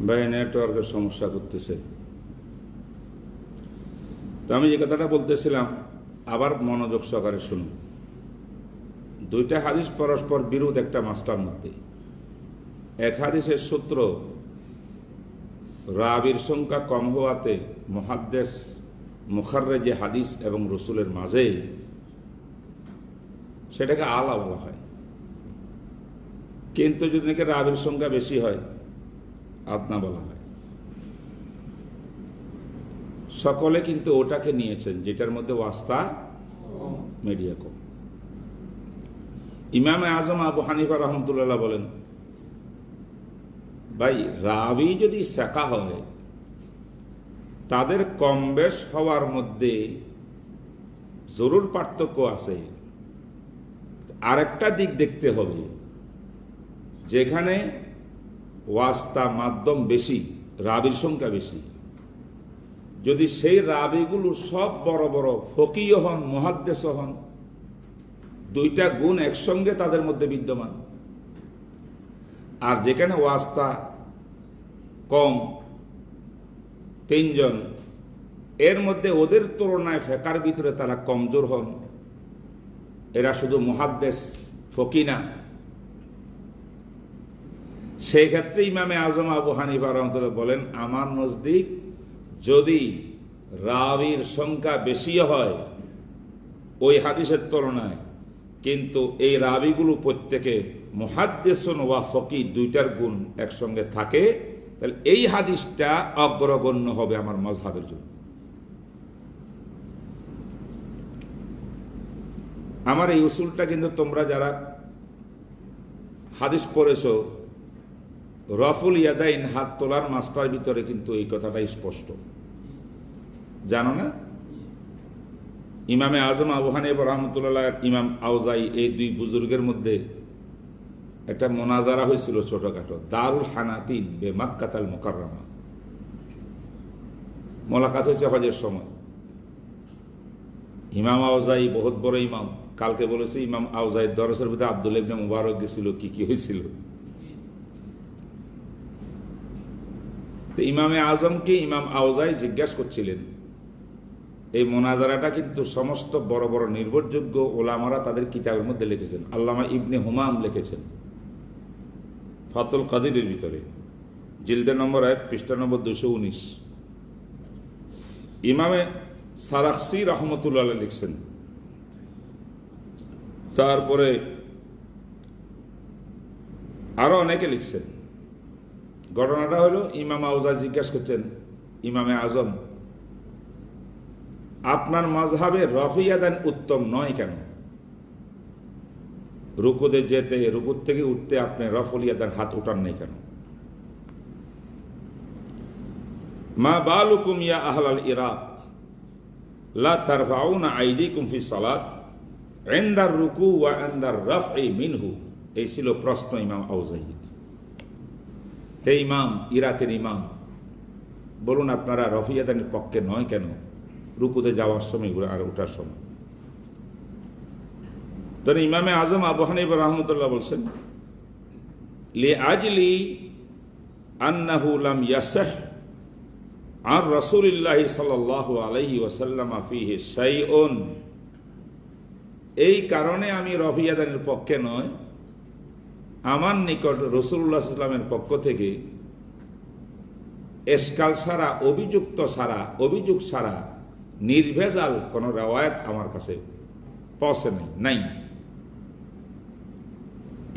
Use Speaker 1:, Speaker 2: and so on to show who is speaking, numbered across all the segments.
Speaker 1: ভাই নেটওয়ার্কের সমস্যা করতেছে। তো আমি যে কথাটা বলতেছিলাম আবার মনোযোগ সহকারে শুনুন। দুইটা হাদিস পরস্পর বিরোধ একটা মাসলার মধ্যে। এক হাদিসের সূত্র রাবির সংখ্যা কম হওয়াতে মুহাদ্দিস মুখাররেজে হাদিস এবং রসুলের মাঝে সেটাকে আলা বলা হয়, কিন্তু যদি নাকি রাবির সংখ্যা বেশি হয় আদনা বলা হয়। সকলে কিন্তু ওটাকে নিয়েছেন যেটার মধ্যে ওয়াস্তা মিডিয়া কম। ইমামে আজম আবু হানিফা রহমতুল্লাহ বলেন, ভাই রাবি যদি শেখা হয় তাদের কম বেশ হওয়ার মধ্যে জরুর পার্থক্য আছে। আরেকটা দিক দেখতে হবে, যেখানে ওয়াস্তা মাধ্যম বেশি, রাবির সংখ্যা বেশি, যদি সেই রাবিগুলো সব বড় বড় ফকিহ হন, মুহাদ্দিস হন, দুইটা গুণ একসঙ্গে তাদের মধ্যে বিদ্যমান, আর যেখানে ওয়াস্তা কম তিনজন, এর মধ্যে ওদের তুলনায় ফেকার ভিতরে তারা কমজোর হন, এরা শুধু মুহাদ্দিস ফকি না, সেই ক্ষেত্রে ইমামে আজম আবু হানিফা রাহমাতুল্লাহ বলেন, আমার নজদিক যদি রাবির সংখ্যা বেশি হয় ওই হাদিসের তুলনায়, কিন্তু এই রাবিগুলো প্রত্যেকে মুহাদ্দিসুন ওয়া ফকি দুইটার গুণ একসঙ্গে থাকে, তাহলে এই হাদিসটা অগ্রগণ্য হবে আমার মাযহাবের জন্য। আমার এই উসুলটা কিন্তু তোমরা যারা হাদিস পড়েছো, রফুল ইয়াদাইন হাত তোলার মাস্টার ভিতরে কিন্তু এই কথাটাই স্পষ্ট, জানো না? ইমামে আজম আবু হানিফা রাহমাতুল্লাহ, ইমাম আউজাই, এই দুই বুজুর্গের মধ্যে একটা মোনাজারা হয়েছিল ছোটখাটো, দারুল হানাতিন বে মাক্কাতাল মুকাররমা। মোলাকাত হয়েছে হজের সময়। ইমাম আউজাই বহুত বড় ইমাম, কালকে বলেছে ইমাম আউজাই দরসের ভিতরে আব্দুল্লাহ ইবনে মুবারক গেছিল, কি হয়েছিল। তো ইমামে আজমকে ইমাম আউজাই জিজ্ঞাসা করছিলেন, এই মোনাজারাটা কিন্তু সমস্ত বড় বড় নির্ভরযোগ্য ওলামারা তাদের কিতাবের মধ্যে লিখেছেন। আল্লামা ইবনে হুমাম লিখেছেন ফাতুল কাদিরের ভিতরে, জিলদে নম্বর 1 পৃষ্ঠা নম্বর 219। ইমামে সারাখসি রহমতুল্লাহ লিখছেন। তারপরে আরো অনেকে লিখছেন। ঘটনাটা হলো, ইমাম আউজা জিজ্ঞাসা করছেন ইমামে আজম, আপনার মাযহাবে রফিয়াদান উত্তম নয় কেন? রুকুতে যেতে, রুকুর থেকে উঠতে আপনি রফুল ইয়াদান হাত উঠান নাই কেন? মা বালুকুম ইয়া আহলাল ইরাক লা তারফাউনা আইদিকুম ফি সালাত ইনদার রুকু ওয়া ইনদার রাফই মিনহু। এই ছিল প্রশ্ন ইমাম আউজাইর। হে ইমাম, ইরাকের ইমাম, বলুন আপনারা রফিয়াদানের পক্ষে নয় কেন রুকুতে যাওয়ার সময় আর ওঠার সময়? তাহলে ইমামে আজম আবু হানিফা রাহমাতুল্লাহ বলছেন, লি আজলি আন্নাহু লাম ইয়াসহ আর রাসূলিল্লাহি সাল্লাল্লাহু আলাইহি ওয়াসাল্লাম ফিহি শাইউন। এই কারণে আমি রফিয়াদানের পক্ষে নয়, আমার নিকট রাসূলুল্লাহ সাল্লাল্লাহু আলাইহি ওয়াসাল্লামের পক্ষ থেকে এসকাল ছাড়া, অভিযোগ ছাড়া নির্ভেজাল কোন রওয়ায়াত আমার কাছে পৌঁছে নাই।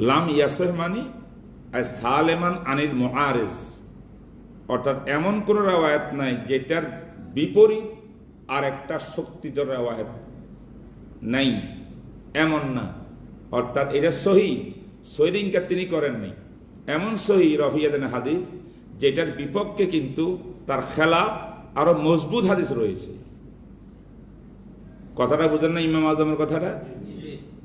Speaker 1: লাম ইয়াসহ মানি সালেমান আনিল মুআরিজ, অর্থাৎ এমন কোন রওয়ায়াত নাই যেটার বিপরীত আর একটা শক্তিধর রওয়ায়াত নাই, এমন না। অর্থাৎ এটা সহিহ ইনকার তিনি করেন নাই, এমন সহিহ রফিয়াদান হাদিস যেটার বিপক্ষে কিন্তু তার খেলাফ আরো মজবুত হাদিস রয়েছে। কথাটা বুঝেন না ইমাম আজমের কথাটা?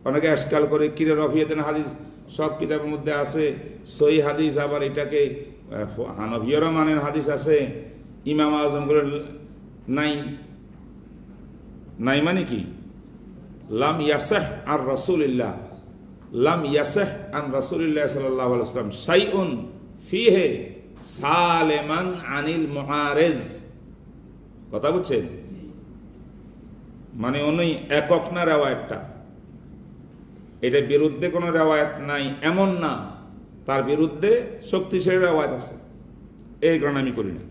Speaker 1: অনেকে আজকাল করে, কিরে রফিয়াদান হাদিস সব কিতাবের মধ্যে আছে সহিহ হাদিস, আবার এটাকে হানফিয়রা মানের হাদিস আছে, ইমাম আজম করে নাই মানে কি? লাম ইয়াসহ আর রাসূলিল্লাহ, লাম ইয়াসহ আন রাসূলিল্লাহ সাল্লাল্লাহু আলাইহি ওয়াসাল্লাম শাইউন ফিহি সালেমান আনিল মুআরিজ। কথা বুঝছেন? মানে উনি একক না রেওয়ায়াতটা, এটা বিরুদ্ধে কোনো রেওয়ায়াত নাই এমন না, তার বিরুদ্ধে শক্তিশালী রেওয়ায়াত আছে, এই কারণে আমি করি না।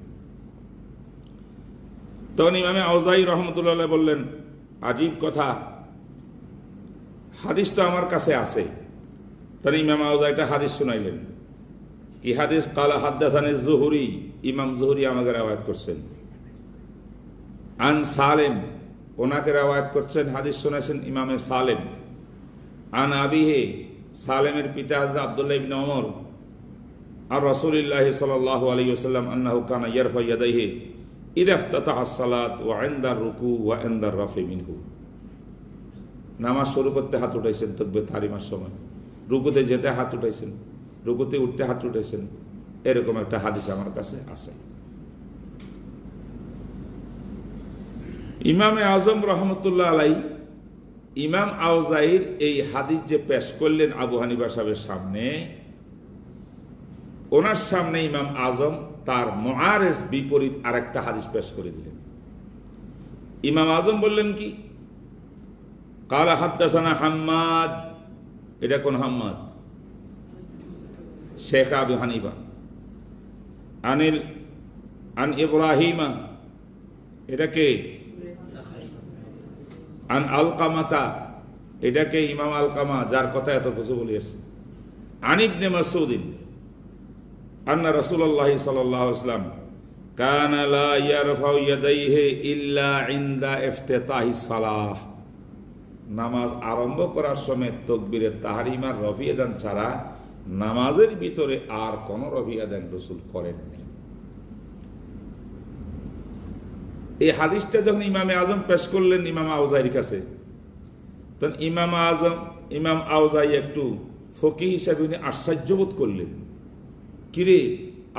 Speaker 1: তখন ইমামে আউজাই রহমতুল্লাহ বললেন, আজীব কথা, হাদিস তো আমার কাছে আছে। তখন ইমাম আউজাইটা হাদিস শুনাইলেন। কি হাদিস? কালা হাদ্দাসানি জুহরি, ইমাম জুহরি আমাকে রেওয়ায়াত করছেন। আন সালেম, ওনাকে রেওয়ায়াত করছেন, হাদিস শোনাছেন ইমামে সালেম। আন আবিহে, সালেমের পিতা হযরত আব্দুল্লাহ ইবনে ওমর, আর রাসূলুল্লাহ সাল্লাল্লাহু আলাইহি ওয়াসাল্লাম আন্নাহু কানা ইয়ারফা ইয়াদাইহি ইযা ইফতাতাহা আস-সালাত ওয়া ইনদা রুকু ওয়া ইনদা রাফি মিনহু। নামাজ শুরু করতে হাত উঠাইছেন তাকবীর তাহরিমার সময়, রুকুতে যেতে হাত উঠাইছেন, রুকুতে উঠতে হাত উঠাইছেন, এরকম একটা হাদিস আমার কাছে আছে। ইমামে আজম রহমতুল্লাহ আলাই ইমাম আউজাইর এই হাদিস যে পেশ করলেন আবু হানিফা সাহেবের সামনে, ওনার সামনে ইমাম আজম তার মুআরিজ বিপরীত আরেকটা হাদিস পেশ করে দিলেন। ইমাম আজম বললেন কি? কালা হাদ্দাসানা হাম্মাদ। এটা কোন হাম্মাদ? শেখ আবু হানিফা। আন ইব্রাহিমা, এটা কে? আন আলকামাতা, এটাকে ইমাম আলকামা, যার কথা এত কিছু বলিয়েছে। আন ইবনে মাসউদিন আন্না রাসূলুল্লাহ সাল্লাল্লাহু আলাইহি ওয়াসাল্লাম কানা লা ইয়ারফাউ ইয়াদাইহি ইল্লা ইনদা ইফতিতাহিস সালাহ। নামাজ আরম্ভ করার সময় তাকবীরে তাহরিমার রফিয়াদান ছাড়া নামাজের ভিতরে আর কোন রফিয়াদান রাসূল করেননি। এই হাদিসটা যখন ইমামে আজম পেশ করলেন ইমাম আউজাইর কাছে, তখন ইমাম আউজাই একটু ফকিহ হিসাবে উনি আশ্চর্যবোধ করলেন। কিরে,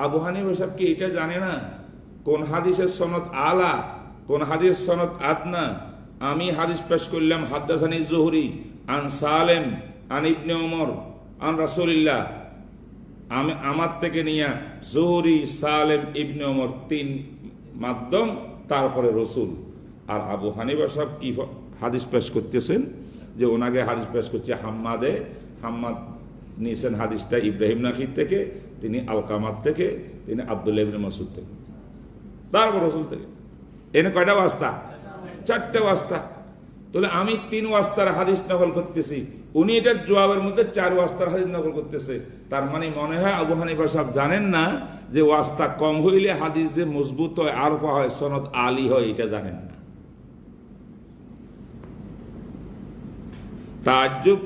Speaker 1: আবু হানিফা সাহেব কি এটা জানে না কোন হাদিসের সনদ আলা, কোন হাদিসের সনদ আদনা? আমি হাদিস পেশ করলাম হাদ্দাসানি জুহরি আন সালেম আন ইবনে ওমর আন রাসূলুল্লাহ, আমি আমার থেকে নিয়া জুহরি, সালেম, ইবনে ওমর, তিন মাধ্যম, তারপরে রসুল। আর আবু হানিফা সাহেব কি হাদিস পেশ করতেছেন যে ওনাকে হাদিস পেশ করছে হাম্মাদে। হাম্মাদ নিয়েছেন হাদিসটা ইব্রাহিম নাখির থেকে, তিনি আলকামাত থেকে, তিনি আব্দুল্লাহ ইবনে মাসউদ থেকে, তারপর রসুল থেকে। এনে কয়টা ওয়াস্তা? চারটে ওয়াস্তা। তাহলে আমি 3 ওয়াস্তার হাদিস নকল করতেছি, উনি এটার জবাবের মধ্যে 4 ওয়াস্তার হাদিস নকল করতেছে। তার মানে মনে হয় আবু হানিফা সাহেব জানেন না যে ওয়াস্তা কম হইলে হাদিস যে মজবুত হয়, আরফা হয়, সনদ আলী হয়, এটা জানেন না। তাজ্জুব,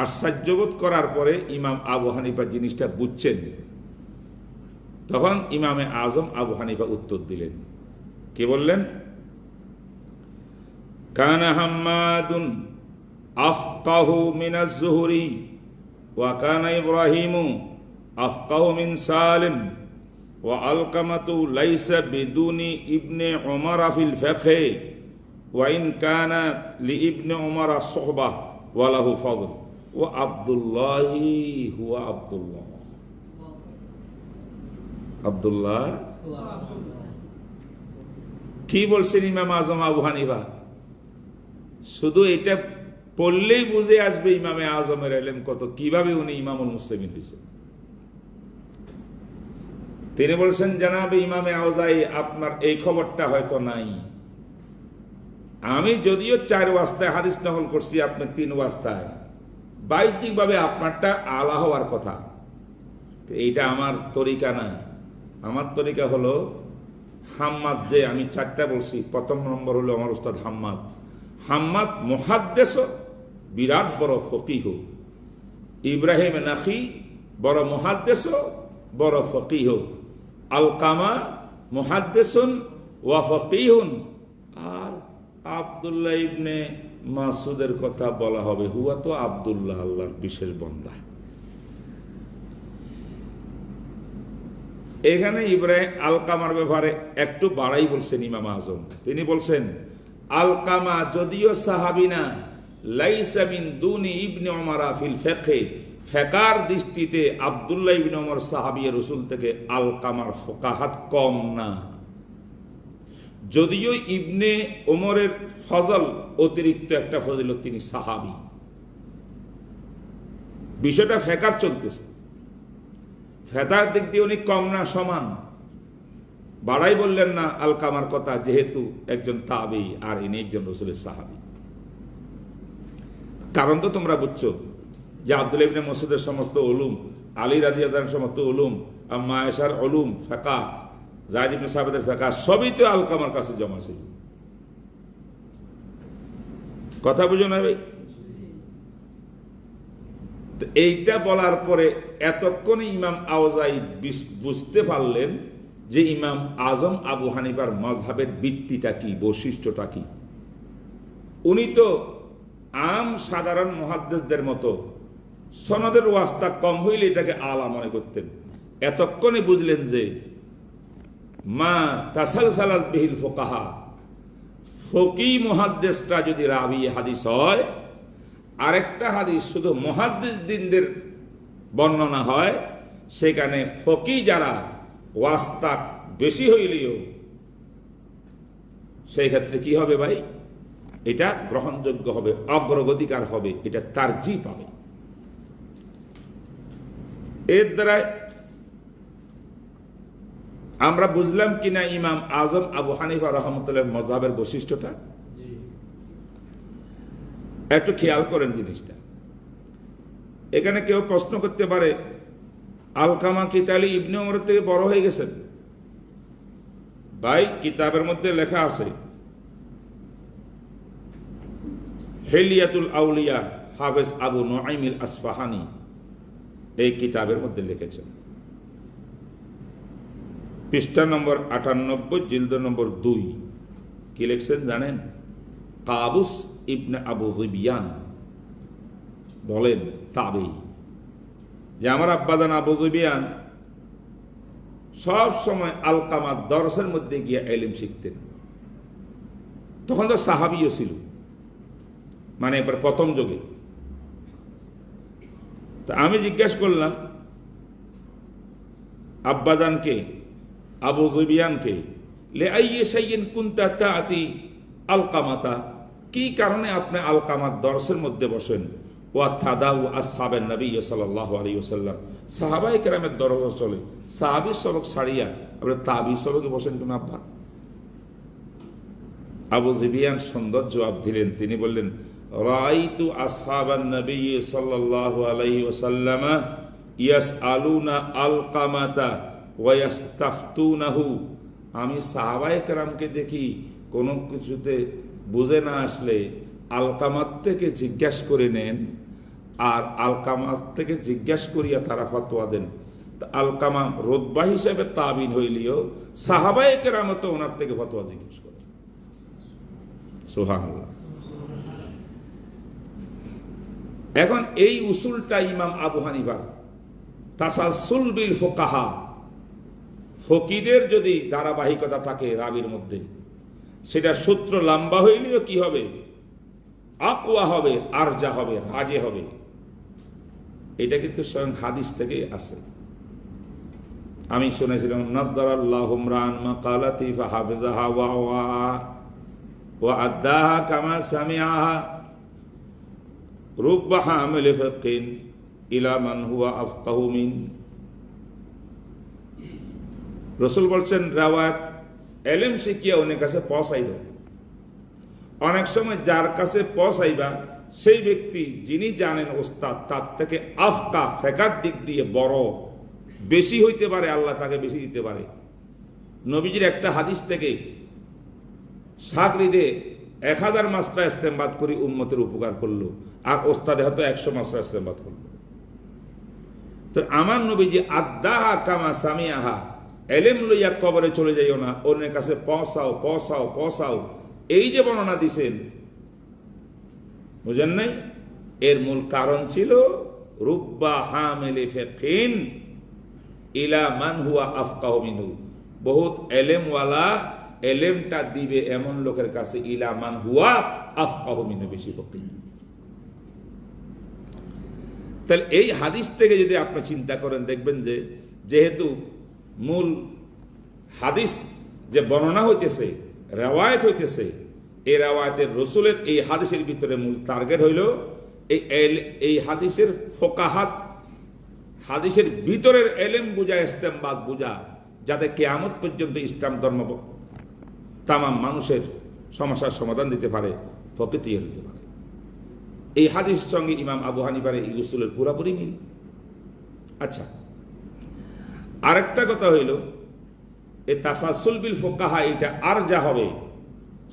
Speaker 1: আশ্চর্যবোধ করার পরে ইমাম আবু হানিফা জিনিসটা বুঝছেন। তখন ইমামে আজম আবু হানিফা উত্তর দিলেন, কি বললেন? কানা হাম্মাদুন আফকাহু মিনাজ জুহরি ওয়া কানা ইব্রাহিমু আফকাহু মিন সালিম ওয়া আলকামাতু লাইসা বিদুনি ইবনে উমর ফিল ফিকহি ওয়া ইন কানা লি ইবনে উমর সুহবাহ ওয়া লাহু ফাদল ওয়া আব্দুল্লাহি হুয়া আব্দুল্লাহ। আব্দুল্লাহ কি বলছেন ইমাম আজম আবু হানিফা? শুধু এটা পড়লেই বুঝে আসবে ইমামে আজমের ইলম কত, কিভাবে উনি ইমামুল মুসলিমিন হয়েছেন। তিনি বলছেন, জানাবে ইমামে আউজাই, আপনার এই খবরটা হয়তো নাই। আমি যদিও 4 ওয়াস্তায় হাদিস নকল করছি, আপনি 3 ওয়াস্তায়, বাহ্যিকভাবে আপনারটা আলা হওয়ার কথা। এইটা আমার তরিকা না। আমার তরিকা হলো হাম্মাদ, যে আমি 4টা বলছি। প্রথম নম্বর হলো আমার উস্তাদ হাম্মাদ। হাম্মাদ মুহাদ্দিস, বিরাট বড় ফকিহ। ইব্রাহিম নাখি বড় মুহাদ্দিস, বড় ফকিহ। আলকামা মুহাদ্দিসুন ওয়া ফকিহুন। আর আব্দুল্লাহ ইবনে মাসউদের কথা বলা হবে, হুয়া তো আব্দুল্লাহ, আল্লাহর বিশেষ বান্দা। এখানে ইব্রাহিম আলকামার ব্যাপারে একটু বাড়াই বলছেন ইমাম আজম। তিনি বলছেন, আলকামা যদিও সাহাবী না, লাইসা মিন দুনি ইবনে উমর ফিল ফিকহি ফেকার দৃষ্টিতে আব্দুল্লাহ ইবনে ওমর সাহাবী রাসূল থেকে আলকামার ফোকাহাত কম না, যদিও ইবনে ওমরের ফজল অতিরিক্ত একটা ফজিলত, তিনি সাহাবী। বিষয়টা ফেকার চলতেছে, ফেকার দিক দিয়ে উনি কম না, সমান। বাড়াই বললেন না আলকামার কথা, যেহেতু একজন তাবেঈ আর ইনি একজন রাসূলের সাহাবী। কারণ তো তোমরা বুঝছো যে আব্দুল্লাহ ইবনে মাসউদের সমস্ত উলুম, আলী রাদিয়াল্লাহু আনহুর সমস্ত উলুম, আম্মা আয়েশার উলুম, ফিকহ, যায়েদ ইবনে সাবিতের ফিকহ সবই তো আলকামার কাছে জমা ছিল। কথা বুঝো না ভাই? তো এইটা বলার পরে এতক্ষণে ইমাম আওজাই বুঝতে পারলেন যে ইমাম আজম আবু হানিফার মাযহাবের ভিত্তিটা কি, বৈশিষ্ট্যটা কি। উনি তো আম সাধারণ মুহাদ্দিসদের মতো সনদের ওয়াস্তা কম হইলে এটাকে আলা মনে করতেন। এতক্ষণে বুঝলেন যে মা তাসালসালাত বিহিল ফুকাহা, ফকি মুহাদ্দিসরা যদি রাবি হাদিস হয়, আরেকটা হাদিস শুধু মুহাদ্দিসদের বর্ণনা হয়, সেখানে ফকি যারা ওয়াস্তা বেশি হইলেও সেই ক্ষেত্রে কি হবে ভাই, এটা গ্রহণযোগ্য হবে, অগ্রগতিকার হবে, এটা তারজি পাবে। এর দ্বারা আমরা বুঝলাম কিনা ইমাম আজম আবু হানিফা রাহমাতুল্লাহ মাযহাবের বৈশিষ্ট্যটা। একটু খেয়াল করেন জিনিসটা। এখানে কেউ প্রশ্ন করতে পারে, আলকামা কি তাহলে ইবনে ওমর থেকে বড় হয়ে গেছেন? ভাই, কিতাবের মধ্যে লেখা আছে, হিলিয়াতুল আউলিয়া হাফেজ আবু নুআইম আল আসফাহানি এই কিতাবের মধ্যে লিখেছেন, পৃষ্ঠা নম্বর 98, জিলদ নম্বর 2। কি লিখছেন জানেন? কাবুস ইবনে আবু যুবিয়ান বলেন, তাবেঈ, যে আমার আব্বাজান আবু যুবিয়ান সব সময় আলকামার দরসের মধ্যে গিয়ে ইলম শিখতেন। তখন তো সাহাবীও ছিল, মানে এবার প্রথম যুগে। তা আমি জিজ্ঞাসা করলাম আব্বাজানকে, আবু যুবিয়ানকে, লে আইয়ে শাইইন কুনতা তাআতি আলকামাতা, কি কারণে আপনি আলকামার দরসের মধ্যে বসেন? ওয়া তাদাউ আসহাবেন নবী সাল্লাল্লাহু আলাইহি ওয়াসাল্লাম, সাহাবায়ে কেরামের দরস চলে, সাহাবী সবক ছাড়িয়া আপনি তাবী সবকে বসেন কেন আব্বা? আবু যুবিয়ান সুন্দর জবাব দিলেন। তিনি বললেন, রাআইতু আসহাবান নবী সাল্লাল্লাহু আলাইহি ওয়াসাল্লাম ইয়াসআলুনা আলকামাতা ওয়া ইস্তাফতুনাহু, আমি সাহাবায়ে কেরামকে দেখি কোনো কিছুতে বুঝে না আসলে আলকামাত থেকে জিজ্ঞাসা করে নেন, আর আলকামাত থেকে জিজ্ঞাসা করিয়া তারা ফতোয়া দেন। আলকামা রুতবা হিসেবে তাবিন হইলেও সাহাবায়ে কেরাম তো ওনার থেকে ফতোয়া জিজ্ঞেস করে। সুবহানাল্লাহ। এখন এই উসুলটা ইমাম আবু হানিফার, তাসালসুল বিল ফুকাহা, ফকিদের যদি ধারাবাহিকতা থাকে রাবির মধ্যে, সেটা সূত্র লম্বা হইলেও কি হবে, আকওয়া হবে, আরজা হবে, রাজে হবে। এটা কিন্তু স্বয়ং হাদিস থেকে আছে। আমি শুনেছিলাম, নাযযারাল্লাহু ইমরান মাকালাতি ফাহাফিজাহা ওয়া আদ্দাহা কামা সামিআহা রুব্বা হামিল ফিকিন ইলা মান হুয়া আফকাহু মিন। রাসূল বলছেন, রাওয়াত ইলম শিখিয়া অনেক কাছে পৌঁছাই দাও। অনেক সময় যার কাছে পৌঁছাইবা সেই ব্যক্তি যিনি জানেন ওস্তাদ, তার থেকে আফকা ফেকার দিক দিয়ে বড় বেশি হইতে পারে, আল্লাহ তাকে বেশি দিতে পারে। নবীজির একটা হাদিস থেকে সাকরিদে 1000 মাসলা ইস্তেমবাদ করি উম্মতের উপকার করলো, আর ওস্তাদে হয়তো 100 মাসলা ইস্তেমবাদ করলো। তো আমার নবীজি আদ্দাহা কামা সামিআহা, এলেম লইয়া কবরে চলে যাইও না, অন্যের কাছে পৌঁছাও পৌঁছাও পৌঁছাও, এই যে বর্ণনা দিছেন, বুঝেন নাই? এর মূল কারণ ছিল রুব্বা হামিলি ফিকিন ইলা মান হুয়া আফকাহু মিনহু, বহুত এলেমওয়ালা এলেমটা দিবে এমন লোকের কাছে, ইলা মান হুয়া আফকাহু মিনহু, বেশি ফকিহ। তাহলে এই হাদিস থেকে যদি আপনি চিন্তা করেন, দেখবেন যে যেহেতু মূল হাদিস যে বর্ণনা হইতেছে, রেওয়ায়ত হইতেছে, এই রেওয়ায়তের রসুলের এই হাদিসের ভিতরে মূল টার্গেট হইল এই হাদিসের ফোকাহাত, হাদিসের ভিতরের এলেম বুঝা, ইস্তেমবাদ বুঝা, যাতে কিয়ামত পর্যন্ত ইসলাম ধর্ম তামাম মানুষের সমস্যার সমাধান দিতে পারে, ফকিহ তৈরি হতে পারে। এই হাদিসের সঙ্গে ইমাম আবু হানিফার এই উসুলের পুরাপুরি মিল। আচ্ছা, আরেকটা কথা হইল, এই তাসাসুল বিল ফোকাহা এটা আর যা হবে,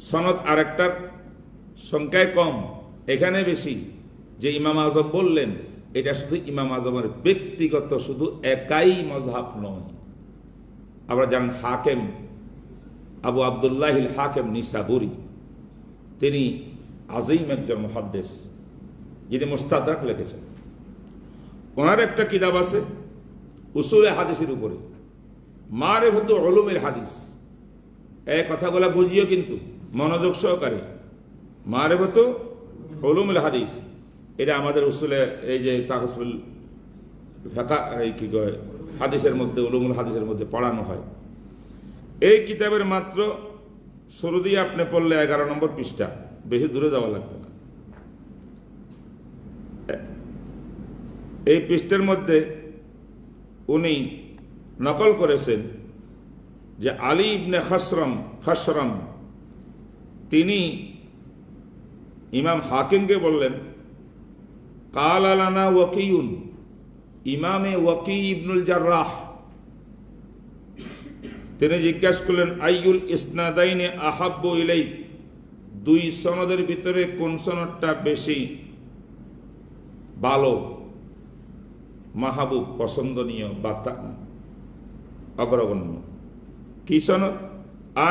Speaker 1: সনদ আরেকটার সংখ্যায় কম, এখানে বেশি। যে ইমাম আজম বললেন, এটা শুধু ইমাম আজমের ব্যক্তিগত, শুধু একাই মজহাব নয়। আমরা জানেন হাকেম আবু আবদুল্লাহিল হাকেম নিসাবুরি, তিনি আজিম একজন মুহাদ্দিস, যিনি মুস্তাদরাক লিখেছেন। ওনার একটা কিতাব আছে উসুলে হাদিসের উপরে, মারিফাতু উলুমিল হাদিস। এই কথাগুলো বুঝিও কিন্তু মনোযোগ সহকারে। মারিফাতু উলুমিল হাদিস, এটা আমাদের উসুলে এই যে তাকসুল ফাকা, এই কি কয়, হাদিসের মধ্যে, উলুমুল হাদিসের মধ্যে পড়ানো হয়। এই কিতাবের মাত্র শুরু দিয়ে আপনি পড়লে 11 নম্বর পৃষ্ঠা, বেশি দূরে যাওয়া লাগবে না। এই পৃষ্ঠের মধ্যে উনি নকল করেছেন যে আলী ইবনে খসরম তিনি ইমাম হাকিমকে বললেন, কাল আলানা ওয়াকিউন, ইমামে ওয়াকি ইবনুল জাররাহ, তিনি জিজ্ঞাসা করলেন, আইয়ুল ইসনাদাইনে আহাব্বু ইলাইক, দুই সনদের ভিতরে কোন সনদটা বেশি ভালো, মাহবুব, পছন্দনীয় বা অগ্রগণ্য? কি সনদ?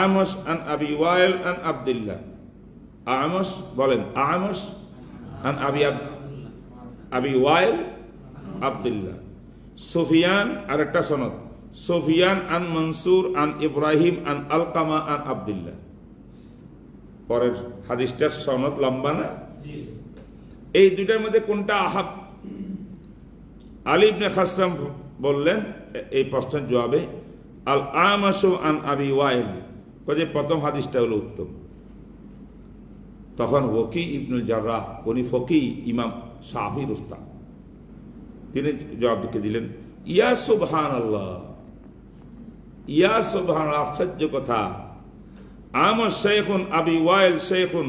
Speaker 1: আমস আন আবি ওয়াইল আন আব্দুল্লাহ। আমস বলেন, আমস আন আবি ওয়াইল আব্দুল্লাহ। সুফিয়ান আরেকটা সনদ, সুফিয়ান আন মনসুর আন ইব্রাহিম আন আলকামা আন আব্দুল্লাহ। পরের হাদিসটার সনদ লম্বা না? এই দুইটার মধ্যে কোনটা আহাব? আলী ইবনে খসরম বললেন এই প্রশ্নের জবাবে, আল আমাশু আন আবি ওয়াইল, যে প্রথম হাদিসটা হলো উত্তম। তখন ওয়াকি ইবনুল জাররাহ, উনি ফকি ইমাম শাফির উস্তাদ, তিনি জবাব দিলেন, ইয়া সুবহানাল্লাহ, ইয়া সুবহানাল্লাহ, আশ্চর্য কথা। আমার শেখুন আবি ওয়াইল শেখুন,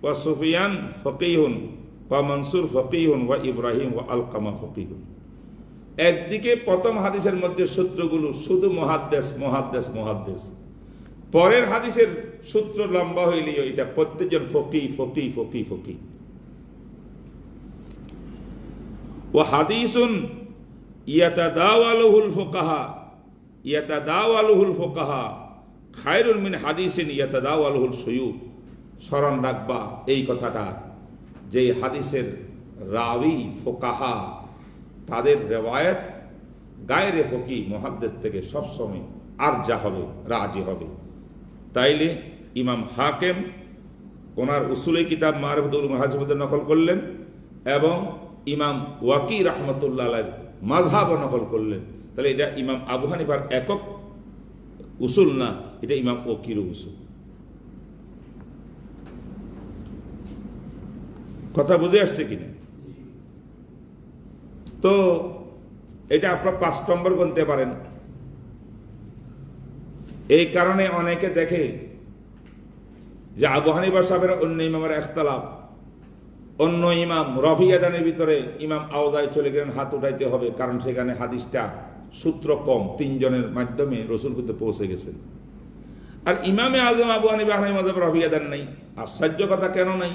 Speaker 1: ওয়া সুফিয়ান ফকিহুন, ওয়া মনসুর ফকিহুন, ওয়া ইব্রাহিম ওয়া আলকামা ফকিহুন। একদিকে প্রথম হাদিসের মধ্যে সূত্রগুলো শুধু মুহাদ্দিস মুহাদ্দিস মুহাদ্দিস, পরের হাদিসের সূত্র লম্বা হইলেও এটা প্রত্যেকজন ফকি ফকি ফকি ফকি। ও হাদিসুন ইয়াতাদাওয়ালুহুল ফুকাহা, ইয়াতাদাওয়ালুহুল ফুকাহা খায়রুন মিন হাদিসিন ইয়াতাদাওয়ালুহুল শুয়ুখ। স্মরণ রাখবা এই কথাটা, যে হাদিসের রাবি ফুকাহা, তাদের রেওয়ায়ত গায়রে ফকি মুহাদ্দিস থেকে সবসময় আরজা হবে, রাজি হবে। তাইলে ইমাম হাকিম ওনার উসুলে কিতাব মারিফাতুল উলুম হাদিসের মধ্যে নকল করলেন, এবং ইমাম ওয়াকি রাহমাতুল্লাহ আলাইহির মাযহাবও নকল করলেন। তাহলে এটা ইমাম আবু হানিফার একক উসুল না, এটা ইমাম ওয়াকির উসুল। কথা বুঝে আসছে কিনা? তো এটা আপনার 5 নম্বর গুনতে পারেন। এই কারণে অনেকে দেখে যে আবু হানিফা সাহেবের অন্য ইমামের ইখতিলাফ, অন্য ইমাম রফি আদানের ভিতরে ইমাম আওজাই চলে গেলেন, হাত উঠাইতে হবে, কারণ সেখানে হাদিসটা সূত্র কম, 3 জনের মাধ্যমে রসুল করতে পৌঁছে গেছেন। আর ইমামে আজম আবু হানিফা হানাফি মাযহাব রফি আদান নাই। আশ্চর্য কথা, কেন নাই?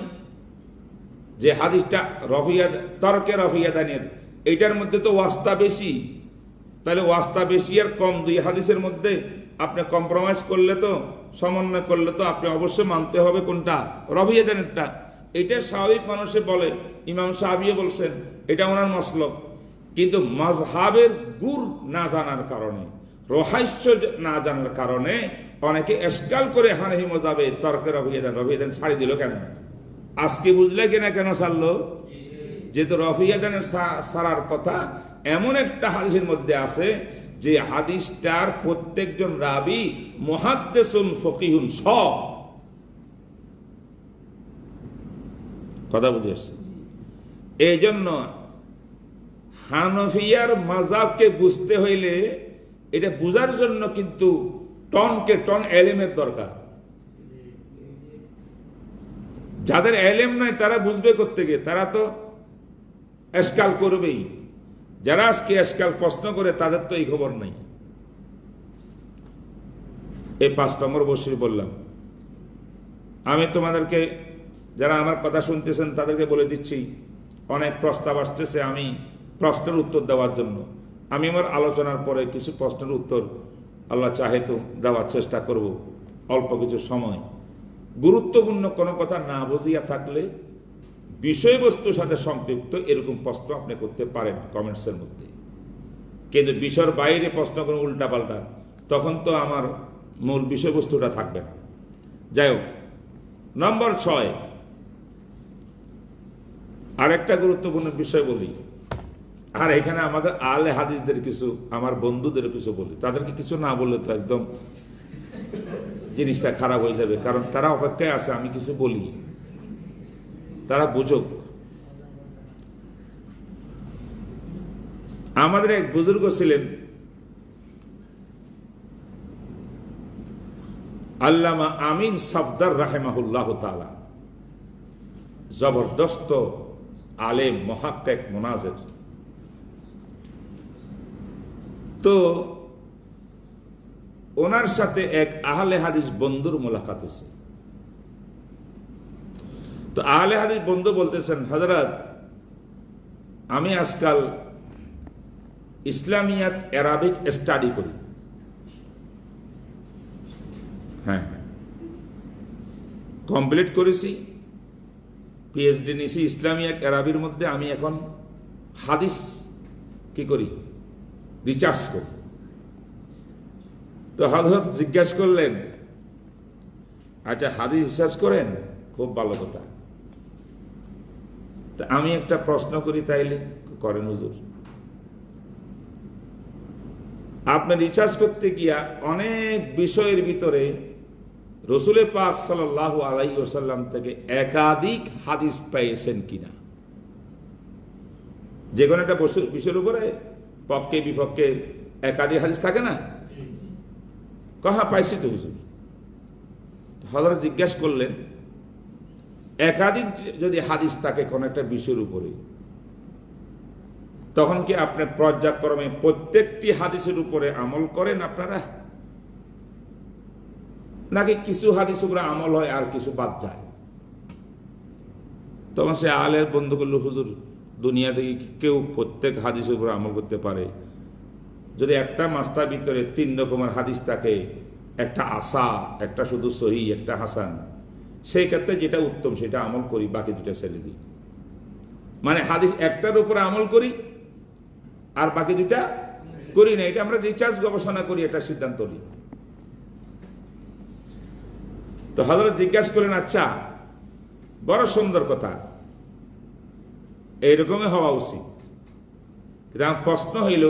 Speaker 1: যে হাদিসটা তর্কে রফি আদানের, এইটার মধ্যে তো ওয়াস্তা বেশি, তাহলে ওয়াস্তা বেশি আর কম, দুই হাদিসের মধ্যে আপনি কম্প্রোমাইজ করলে তো, সমন্বয় করলে তো আপনি অবশ্যই মানতে হবে কোনটা, রফি আদানেরটা। এটা স্বাভাবিক মানুষে বলে, ইমাম সাহাবিও বলছেন, এটা ওনার মসলক। কিন্তু মাযহাবের গুর না জানার কারণে, রহস্য না জানার কারণে অনেকে এসকাল করে হানাফি মাযহাবে তর্কে রফি আদান ছাড়ি দিল কেন? আজকে বুঝলে কিনা কেন ছাড়লো? যেহেতু রফিয়াদানের সারার কথা এমন একটা হাদিসের মধ্যে আছে যে হাদিসটার প্রত্যেকজন রাবি মুহাদ্দিসুন ফকিহুন সব কথা বুঝে আসছে। এই জন্য হানফিয়ার মাযহাবকে বুঝতে হইলে এটা বুঝার জন্য কিন্তু টনকে টন এলেমের দরকার। যাদের এলেম নাই তারা বুঝবে করতে গিয়ে, তারা তো এশকাল করবেই। যারা আজকে এশকাল প্রশ্ন করে তাদের তো এই খবর নাই। এই 5 নম্বর বসে বললাম। আমি তোমাদেরকে যারা আমার কথা শুনতেছেন তাদেরকে বলে দিচ্ছি, অনেক প্রস্তাব আসতেছে আমি প্রশ্নের উত্তর দেওয়ার জন্য। আমি আমার আলোচনার পরে কিছু প্রশ্নের উত্তর আল্লাহ চাহে তো দেওয়ার চেষ্টা করব অল্প কিছু সময়। গুরুত্বপূর্ণ কোনো কথা না বুঝিয়া থাকলে বিষয়বস্তুর সাথে সম্পৃক্ত এরকম প্রশ্ন আপনি করতে পারেন কমেন্টসের মধ্যে, কিন্তু বিষয়ের বাইরে প্রশ্ন কোনো উল্টাপাল্টা, তখন তো আমার মূল বিষয়বস্তুটা থাকবে না। যাই হোক, নম্বর 6 আরেকটা গুরুত্বপূর্ণ বিষয় বলি। আর এখানে আমাদের আলে হাদিসদের কিছু, আমার বন্ধুদের কিছু বলি। তাদেরকে কিছু না বললে তো একদম জিনিসটা খারাপ হয়ে যাবে, কারণ তারা অপেক্ষায় আছে আমি কিছু বলি, তারা বুঝুক। আমাদের এক বুজুর্গ ছিলেন আল্লামা আমিন সাফদার রাহেমাহুল্লাহ তাআলা, জবরদস্ত আলেম, মুহাক্কিক, মুনাজির। তো ওনার সাথে এক আহলে হাদিস বন্ধুর মোলাকাত হয়েছে। তো আহলে হাদিস বন্ধু বলতেছেন, হযরত আমি আজকাল ইসলামিয়াত আরবিক স্টাডি করি। হ্যাঁ, কমপ্লিট করেছি, পিএইচডি নিয়েছি ইসলামিয়াত আরবির মধ্যে। আমি এখন হাদিস কি করি, রিসার্চ করি। তো হযরত জিজ্ঞাসা করলেন, আচ্ছা হাদিস রিসার্চ করেন, খুব ভালো কথা। তা আমি একটা প্রশ্ন করি, তাইলে করেন হুজুর। আপনি রিসার্চ করতে গিয়া অনেক বিষয়ের ভিতরে রাসূল পাক সাল্লাল্লাহু আলাইহি ওয়াসাল্লাম থেকে একাধিক হাদিস পেয়েছেন কিনা? যে কোনো একটা বিষয়ের উপরে পক্ষে বিপক্ষে একাধিক হাদিস থাকে না? কহা পাইছি তো হুজুর। হযরত জিজ্ঞাসা করলেন, একাধিক যদি হাদিস থাকে কোন একটা বিষয়ের উপরে, তখন কি আপনি পর্যায়ক্রমে প্রত্যেকটি হাদিসের উপরে আমল করেন আপনারা, নাকি কিছু হাদিস উপরে আমল হয় আর কিছু বাদ যায়? তখন সে আলের বন্ধু করল, হুজুর দুনিয়া থেকে কেউ প্রত্যেক হাদিসের উপরে আমল করতে পারে? যদি একটা মাস্টার ভিতরে 3 রকমের হাদিস থাকে, একটা আসা, একটা শুধু সহি, একটা হাসান, সেই ক্ষেত্রে যেটা উত্তম সেটা আমল করি, বাকি দুটা ছেড়ে দিই। মানে হাদিস একটার উপরে আমল করি আর বাকি দুটা করি না। এটা আমরা রিসার্চ গবেষণা করি, এটা সিদ্ধান্ত নিই। তো হযরত জিজ্ঞাসা করলেন, আচ্ছা বড় সুন্দর কথা, এইরকমই হওয়া উচিত। কিন্তু আমার প্রশ্ন হইল,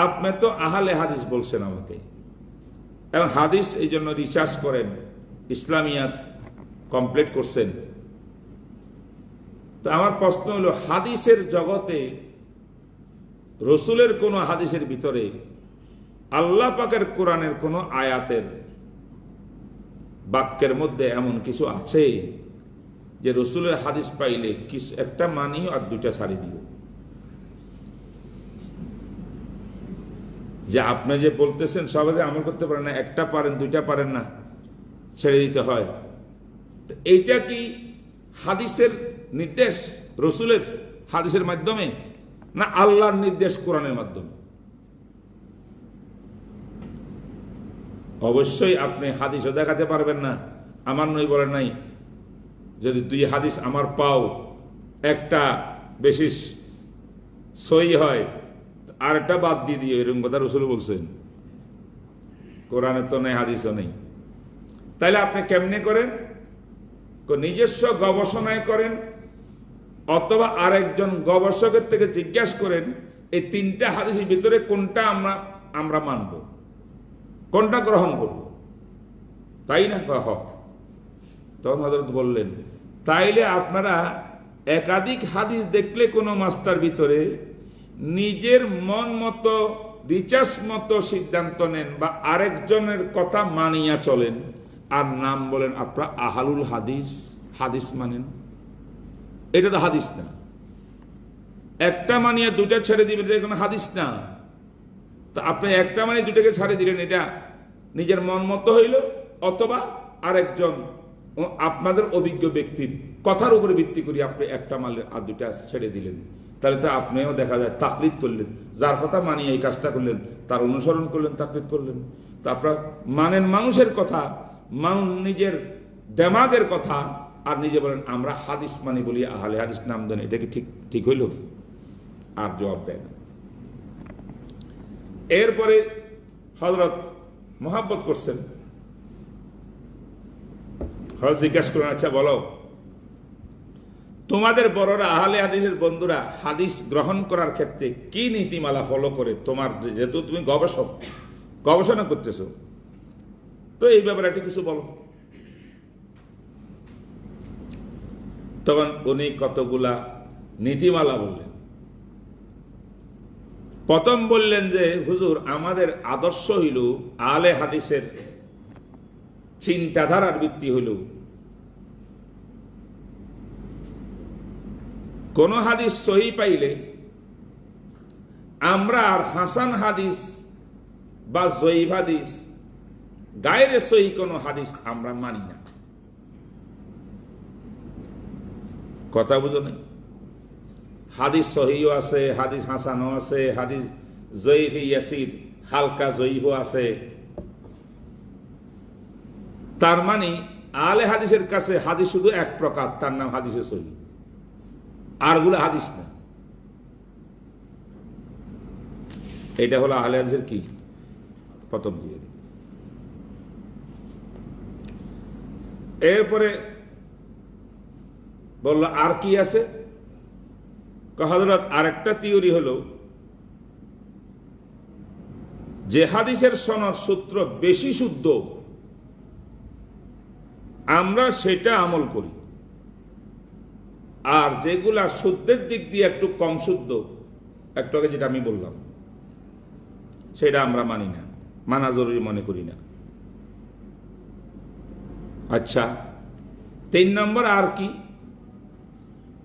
Speaker 1: আপনি তো আহলে হাদিস বলছেন আমাকে, এবং হাদিস এই জন্য রিসার্চ করেন, ইসলামিয়াত কমপ্লিট করছেন। তো আমার প্রশ্ন হলো, হাদিসের জগতে রসুলের কোন হাদিসের ভিতরে আল্লাহ পাকের কোরআনের কোন আয়াতের বাক্যের মধ্যে এমন কিছু আছে যে রসুলের হাদিস পাইলে কিছু একটা মানিও আর 2টা ছাড়ি দিও? যে আপনি যে বলতেছেন সবাই আমল করতে পারেন না, একটা পারেন, 2টা পারেন না, ছেড়ে দিতে হয়। এইটা কি হাদিসের নির্দেশ, রসুলের হাদিসের মাধ্যমে, না আল্লাহর নির্দেশ কোরআনের মাধ্যমে? অবশ্যই আপনি হাদিসও দেখাতে পারবেন না। আমার নই বলেন নাই, যদি 2 হাদিস আমার পাও, একটা বেশি সহি হয় আর একটা বাদ দিয়ে দিও, এরকম কথা রসুল বলছেন? কোরআনে তো নেই, হাদিসও নেই। তাইলে আপনি কেমনে করেন? নিজস্ব গবেষণায় করেন, অথবা আরেকজন গবেষকের থেকে জিজ্ঞাসা করেন এই তিনটা হাদিসের ভিতরে কোনটা আমরা মানব, কোনটা গ্রহণ করব, তাই না? তখন হযরত বললেন, তাইলে আপনারা একাধিক হাদিস দেখলে কোনো মাস্টার ভিতরে নিজের মন মতো রিচার্জ মতো সিদ্ধান্ত নেন বা আরেকজনের কথা মানিয়া চলেন, আর নাম বলেন আপনারা আহলুল হাদিস, হাদিস মানেন। এটা তো হাদিস না। একটা মানিয়া দুটা ছেড়ে দিবেন, এটা কোনো হাদিস না। তা আপনি একটা মানে দুটাকে ছাড়ে দিলেন, এটা নিজের মন মতো হইল, অথবা আরেকজন আপনাদের অভিজ্ঞ ব্যক্তির কথার উপরে ভিত্তি করে আপনি একটা মানলেন আর দুটা ছেড়ে দিলেন। তাহলে তো আপনিও দেখা যায় তাকলিদ করলেন, যার কথা মানিয়ে এই কাজটা করলেন, তার অনুসরণ করলেন, তাকলিদ করলেন। তো আপনারা মানেন মানুষের কথা, মানুষ নিজের দেমাগের কথা, আর নিজে বলেন আমরা হাদিস মানি বলি, আহলে হাদিস নাম দেন। এটা কি ঠিক ঠিক হইল? আর জবাব দেয় না। এরপরে হযরত মোহাব্বত করছেন, হযরত জিজ্ঞাসা করেন, আচ্ছা বলো তোমাদের বড়রা আহলে হাদিসের বন্ধুরা হাদিস গ্রহণ করার ক্ষেত্রে কি নীতিমালা ফলো করে? তোমার যেহেতু তুমি গবেষণা করতেছো, তো এই ব্যাপারে একটু কিছু বলো। তখন উনি কতগুলা নীতিমালা বললেন। প্রথম বললেন যে হুজুর, আমাদের আদর্শ হইল আহলে হাদিসের চিন্তাধারার ভিত্তি হইল কোন হাদিস সহি পাইলে আমরা আর হাসান হাদিস বা জয়ীফ হাদিস, গায়রে সহি কোন হাদিস আমরা মানি না। কথা বুঝো নাই? হাদিস সহিও আছে, হাদিস হাসানও আছে, হাদিস জয়ীফ ইয়াসির হালকা জয়ীফও আছে। তার মানে আহলে হাদিসের কাছে হাদিস শুধু এক প্রকার, তার নাম হাদিসে সহিহ, আরগুলো হাদিস না। এটা হলো আহলে হাদিসের কি প্রথম দিকে। এরপরে বলল আর কি আছে? হযরত আরেকটা থিওরি হলো যে হাদিসের সনদ সূত্র বেশি শুদ্ধ, আমরা সেটা আমল করি, আর যেগুলা শুদ্ধের দিক দিয়ে একটু কম শুদ্ধ, একটু আগে যেটা আমি বললাম, সেটা আমরা মানি না, মানা জরুরি মনে করি না। আচ্ছা, 3 নম্বর আর কি?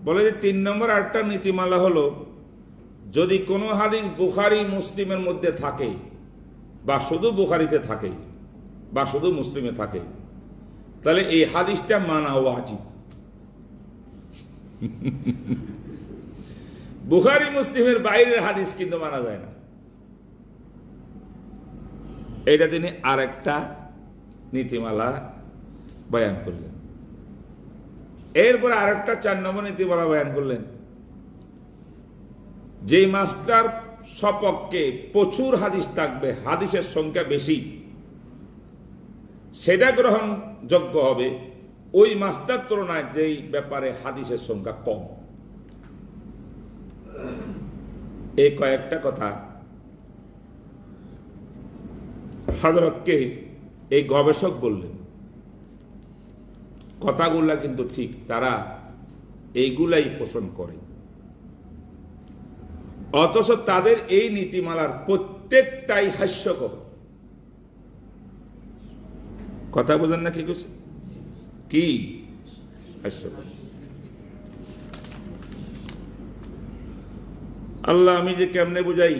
Speaker 1: বলে যে 3 নম্বর আরেকটা নীতিমালা হলো, যদি কোনো হাদিস বুখারী মুসলিমের মধ্যে থাকে, বা শুধু বুখারীতে থাকে, বা শুধু মুসলিমে থাকে, তাহলে এই হাদিসটা মানা ওয়াজিব। বুখারী মুসলিমের বাইরের হাদিস কিন্তু মানা যায় না। এটা তিনি আরেকটা নীতিমালা বয়ান করলেন। এরপরে আরেকটা 4 নম্বর নীতিমালা বয়ান করলেন, যে মাস্টার সপক্ষে প্রচুর হাদিস থাকবে, হাদিসের সংখ্যা বেশি, সেটা গ্রহণযোগ্য হবে ওই মাস্টার তুলনায় যেই ব্যাপারে হাদিসের সংখ্যা কম। এই কয়েকটা কথা হযরতকে এই গবেষক বললেন। কথাগুলা কিন্তু ঠিক, তারা এইগুলাই পোষণ করে, অথচ তাদের এই নীতিমালার প্রত্যেকটাই হাস্যকর। কথা বোঝেন না? কি করছে? কি হাস্যকর? আল্লাহ, আমি যে কেমনে বুঝাই।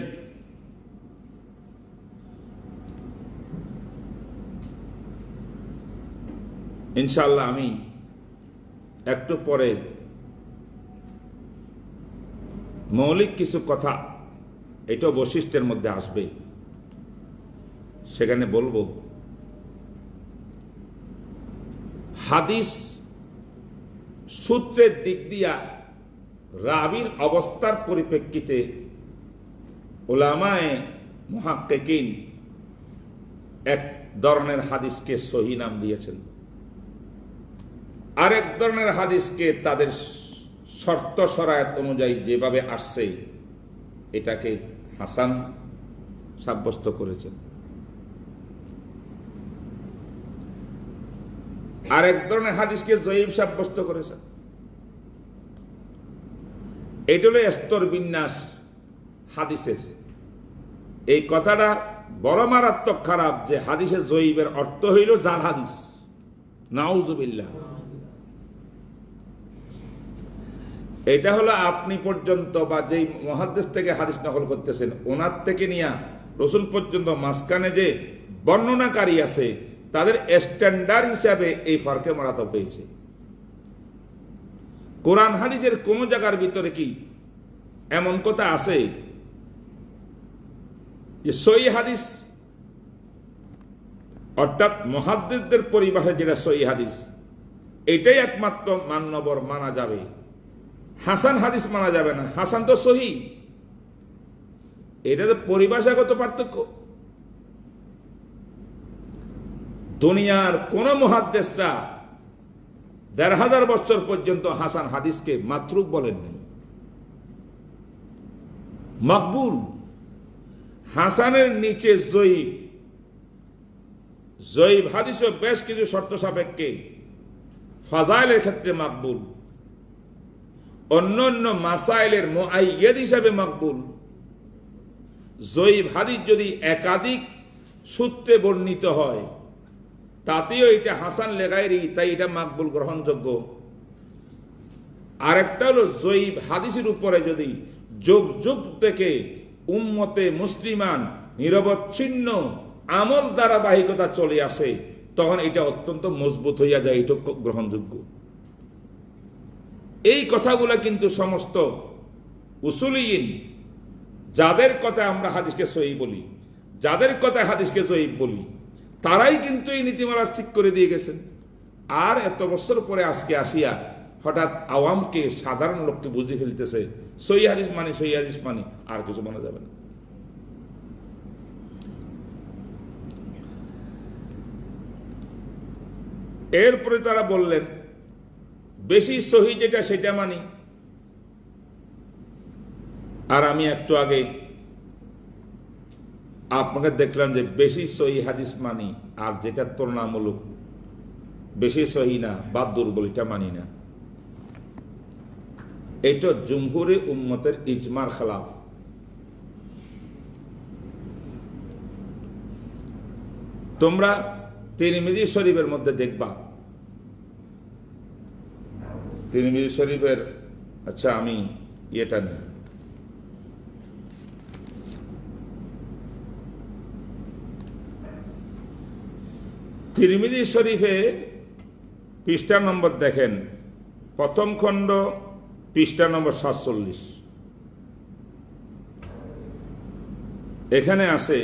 Speaker 1: ইনশাআল্লাহ আমি একটু পরে মৌলিক কিছু কথা, এটাও বৈশিষ্ট্যের মধ্যে আসবে, সেখানে বলবো হাদিস সূত্রের দিক দিয়া রাবির অবস্থার পরিপ্রেক্ষিতে উলামায়ে মুহাক্কিকিন এক ধরনের হাদিসকে সহিহ নাম দিয়েছেন, আরেক ধরনের হাদিসকে তাদের শর্ত শরায়ত অনুযায়ী যেভাবে আসছে এটাকে হাসান সাব্যস্ত করেছেন। আর এক ধরনের হাদিসকে জয়ীফ সাব্যস্ত করেছেন। এটা হলো স্তর বিন্যাস হাদিসের। এই কথাটা বড় মারাত্মক খারাপ যে হাদিসের জয়ীফের অর্থ হইল জাল হাদিস। নাউজুবিল্লাহ। এটা হলো আপনি পর্যন্ত বা যেই মুহাদ্দিস থেকে হাদিস নকল করতেছেন ওনার থেকে নিয়ে রসুল পর্যন্ত মাঝখানে যে বর্ণনাকারী আছে তাদের স্ট্যান্ডার্ড হিসাবে এই ফারকে মারাত্মক হয়েছে। কোরআন হাদিসের কোন জায়গার ভিতরে কি এমন কথা আছে যে সহিহ হাদিস অর্থাৎ মুহাদ্দিসদের পরিভাষায় যেটা সহিহ হাদিস এটাই একমাত্র মান্যবর মানা যাবে, হাসান হাদিস মানা যাবে না? হাসান তো সহিহ। এটা তো পরিভাষাগত পার্থক্য। দুনিয়ার কোন মুহাদ্দিসরা ১,৫০০ বছর পর্যন্ত হাসান হাদিসকে মাতরুক বলেননি, মকবুল। হাসানের নিচে জয়ীফ, জয়ীফ হাদিসও বেশ কিছু শর্ত সাপেক্ষে ফাজাইলের ক্ষেত্রে মকবুল, অন্য অন্য মাসাইলের মুআইয়াদ হিসাবে মকবুল। জয়ীফ হাদিস যদি একাধিক সূত্রে বর্ণিত হয় তাতেও এটা হাসান লেগাইরি, তাই এটা মাকবুল গ্রহণযোগ্য। আরেকটা হলো জয়ীফ হাদিসের উপরে যদি যুগ যুগ থেকে উম্মতে মুসলিমান নিরবচ্ছিন্ন আমল ধারাবাহিকতা চলে আসে তখন এটা অত্যন্ত মজবুত হইয়া যায়, এটা গ্রহণযোগ্য। এই কথাগুলো কিন্তু সমস্ত উসুলিয়িন যাদের কথা আমরা হাদিসকে সহিহ বলি, যাদের কথা হাদিসকে জয়ীফ বলি, তারাই কিন্তু এই নীতিমালা ঠিক করে দিয়ে গেছেন। আর এত বছর পরে আজকে আসিয়া হঠাৎ আওয়ামকে, সাধারণ লোককে বুঝিয়ে ফেলতেছে সহিহ হাদিস মানে, সহিহ হাদিস মানে, আর কিছু মানা যাবে না। এরপরে তারা বললেন বেশি সহিহ যেটা সেটা মানি। আর আমি একটু আগে আপনাকে দেখলাম যে বেশি সহিহ হাদিস মানি, আর যেটা তুলনামূলক বেশি সহিহ না বা দুর্বল এটা মানি না। এটা জুমহুরে উম্মতের ইজমার খেলাফ। তোমরা তিরমিজি শরীফের মধ্যে দেখবা, তিরমিজি শরীফের, আচ্ছা আমি এটা নিই, তিরমিজি শরীফে পৃষ্ঠা নম্বর দেখেন, প্রথম খণ্ড পৃষ্ঠা নম্বর 47। এখানে আছে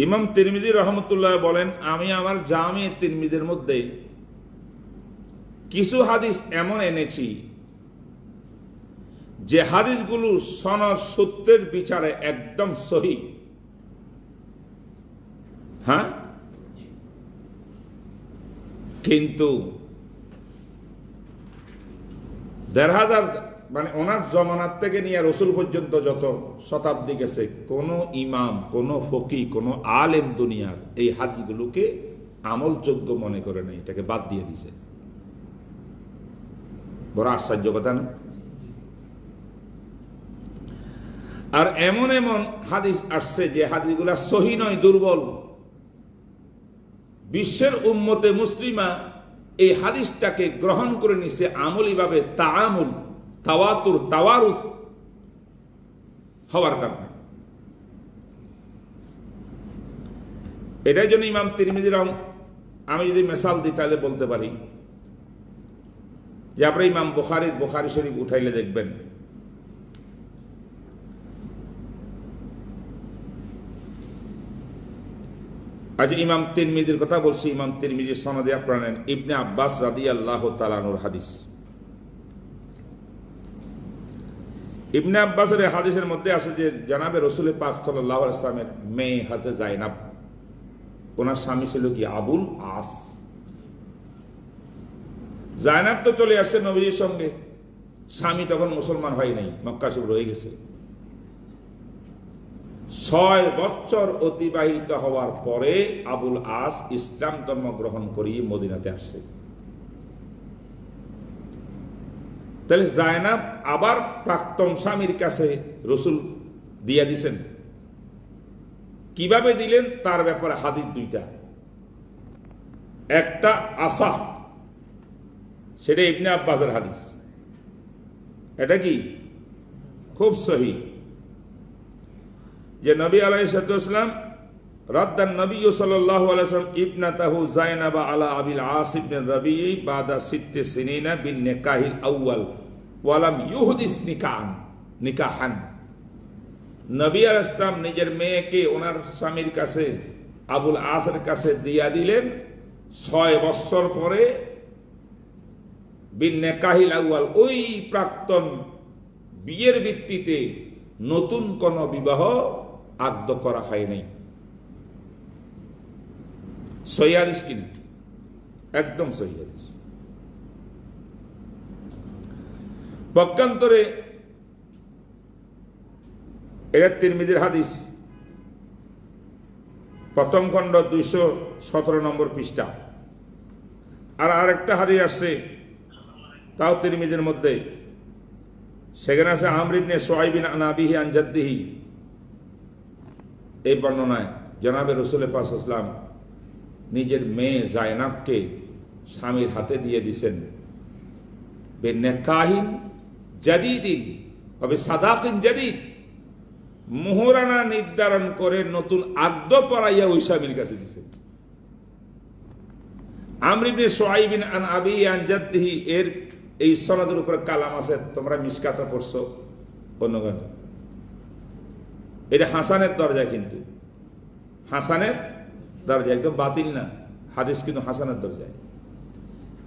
Speaker 1: ইমাম তিরমিজি রহমতুল্লাহ বলেন, আমি আমার জামে তিরমিজির মধ্যে কিছু হাদিস এমন এনেছি যে হাদিসগুলো সনদ সূত্রের বিচারে একদম সহিহ। হ্যাঁ, কিন্তু ১,৫০০ মানে ওনার জমানার থেকে নিয়ে রসুল পর্যন্ত যত শতাব্দী গেছে, কোন ইমাম, কোন ফকি, কোন আলেম দুনিয়ার এই হাদিসগুলোকে আমলযোগ্য মনে করে নাই, এটাকে বাদ দিয়ে দিছে। বড় আশ্চর্য কথা না? আর এমন এমন হাদিস আসছে যে হাদিসগুলা সহিহ নয়, দুর্বল। বিশ্বের উম্মতে মুসলিমা এই হাদিসটাকে গ্রহণ করে নিছে আমলিভাবে, তাআমুল, তাওয়াতুর, তাওয়ারুফ হওয়ার কারণে। এটাই জন্য ইমাম তিরমিজি আমি যদি মিসাল দিই তাহলে বলতে পারি যে আপনারা ইমাম বুখারী শরীফ উঠাইলে দেখবেন আজ ইমাম তিরমিজির কথা বলছি। ইমাম তিরমিজির সনদে আপনারা নেন ইবনে আব্বাস রাদিয়াল্লাহু তাআলা আনহুর হাদিস। ইবনে আব্বাসের হাদিসের মধ্যে আছে যে জনাবে রাসূল পাক সাল্লাল্লাহু আলাইহি ওয়াসাল্লামের মেয়ে হযরত যায়েনব, ওনার স্বামী ছিল কি আবুল আস। জায়নাব তো চলে আসছে নবীর সঙ্গে, স্বামী তখন মুসলমান হয় নাই, মক্কা শরীফ রয়ে গেছে। 6 বছর অতিবাহিত হওয়ার পরে আবুল আস ইসলাম ধর্ম গ্রহণ করিয়ে মদিনাতে আসছে। তাহলে জায়নাব আবার প্রাক্তন স্বামীর কাছে রসুল দিয়া দিছেন। কিভাবে দিলেন তার ব্যাপারে হাদিস দুইটা, একটা আসাহ, সেটা ইবনে আব্বাসের হাদিস, এটা কি খুব সহি, যে নবী আলাইহিস সালাম রাদ্দান নবী সাল্লাল্লাহু আলাইহি ওয়াসাল্লাম ইবনাতাহু যায়নাব আলা আবিল আস ইবনে রাবিঈ বাদা 6 সিনিনা বিন নিকাহিল আউয়াল ওয়া লাম ইউহদিস নিকাহান। নবী আলাইহিস সালাম নিজের মেয়েকে ওনার স্বামীর কাছে আবুল আসের কাছে দিয়া দিলেন 6 বছর পরে, বিন নিকাহিল আউয়াল, ওই প্রাক্তন বিয়ের ভিত্তিতে নতুন কোন বিবাহ আকদ করা হয় নাই। সহিহ হাদিস কিনা? একদম সহিহ হাদিস। পক্ষান্তরে এটা তিরমিজির হাদিস, প্রথম খণ্ড 217 নম্বর পৃষ্ঠা। আর আরেকটা হাদিস আসছে, তাও তিরমিজির মধ্যে, সেখানে আছে আমর ইবনে শুআইব আন আবিহি আন জাদ্দিহি। এই বর্ণনায় জনাবে রাসূল পাক সাল্লাল্লাহু আলাইহি ওয়াসাল্লাম নিজের মেয়ে জায়নাবকে স্বামীর হাতে দিয়ে দিছেন, বিনিকাহিন জাদীদিন ওয়া বিসাদাকিন জাদীদ, মোহরানা নির্ধারণ করে নতুন আকদ পড়াইয়া ওই স্বামীর কাছে দিছেন। আমর ইবনে শুআইব আন আবিহি আন জাদ্দিহি, এর এই সনদের উপরে কালাম আছে, তোমরা মিশকাতে পড়ছো অন্য গানে, এটা হাসানের দরজা, কিন্তু হাসানের দরজা, একদম বাতিল না হাদিস, কিন্তু হাসানের দরজায়।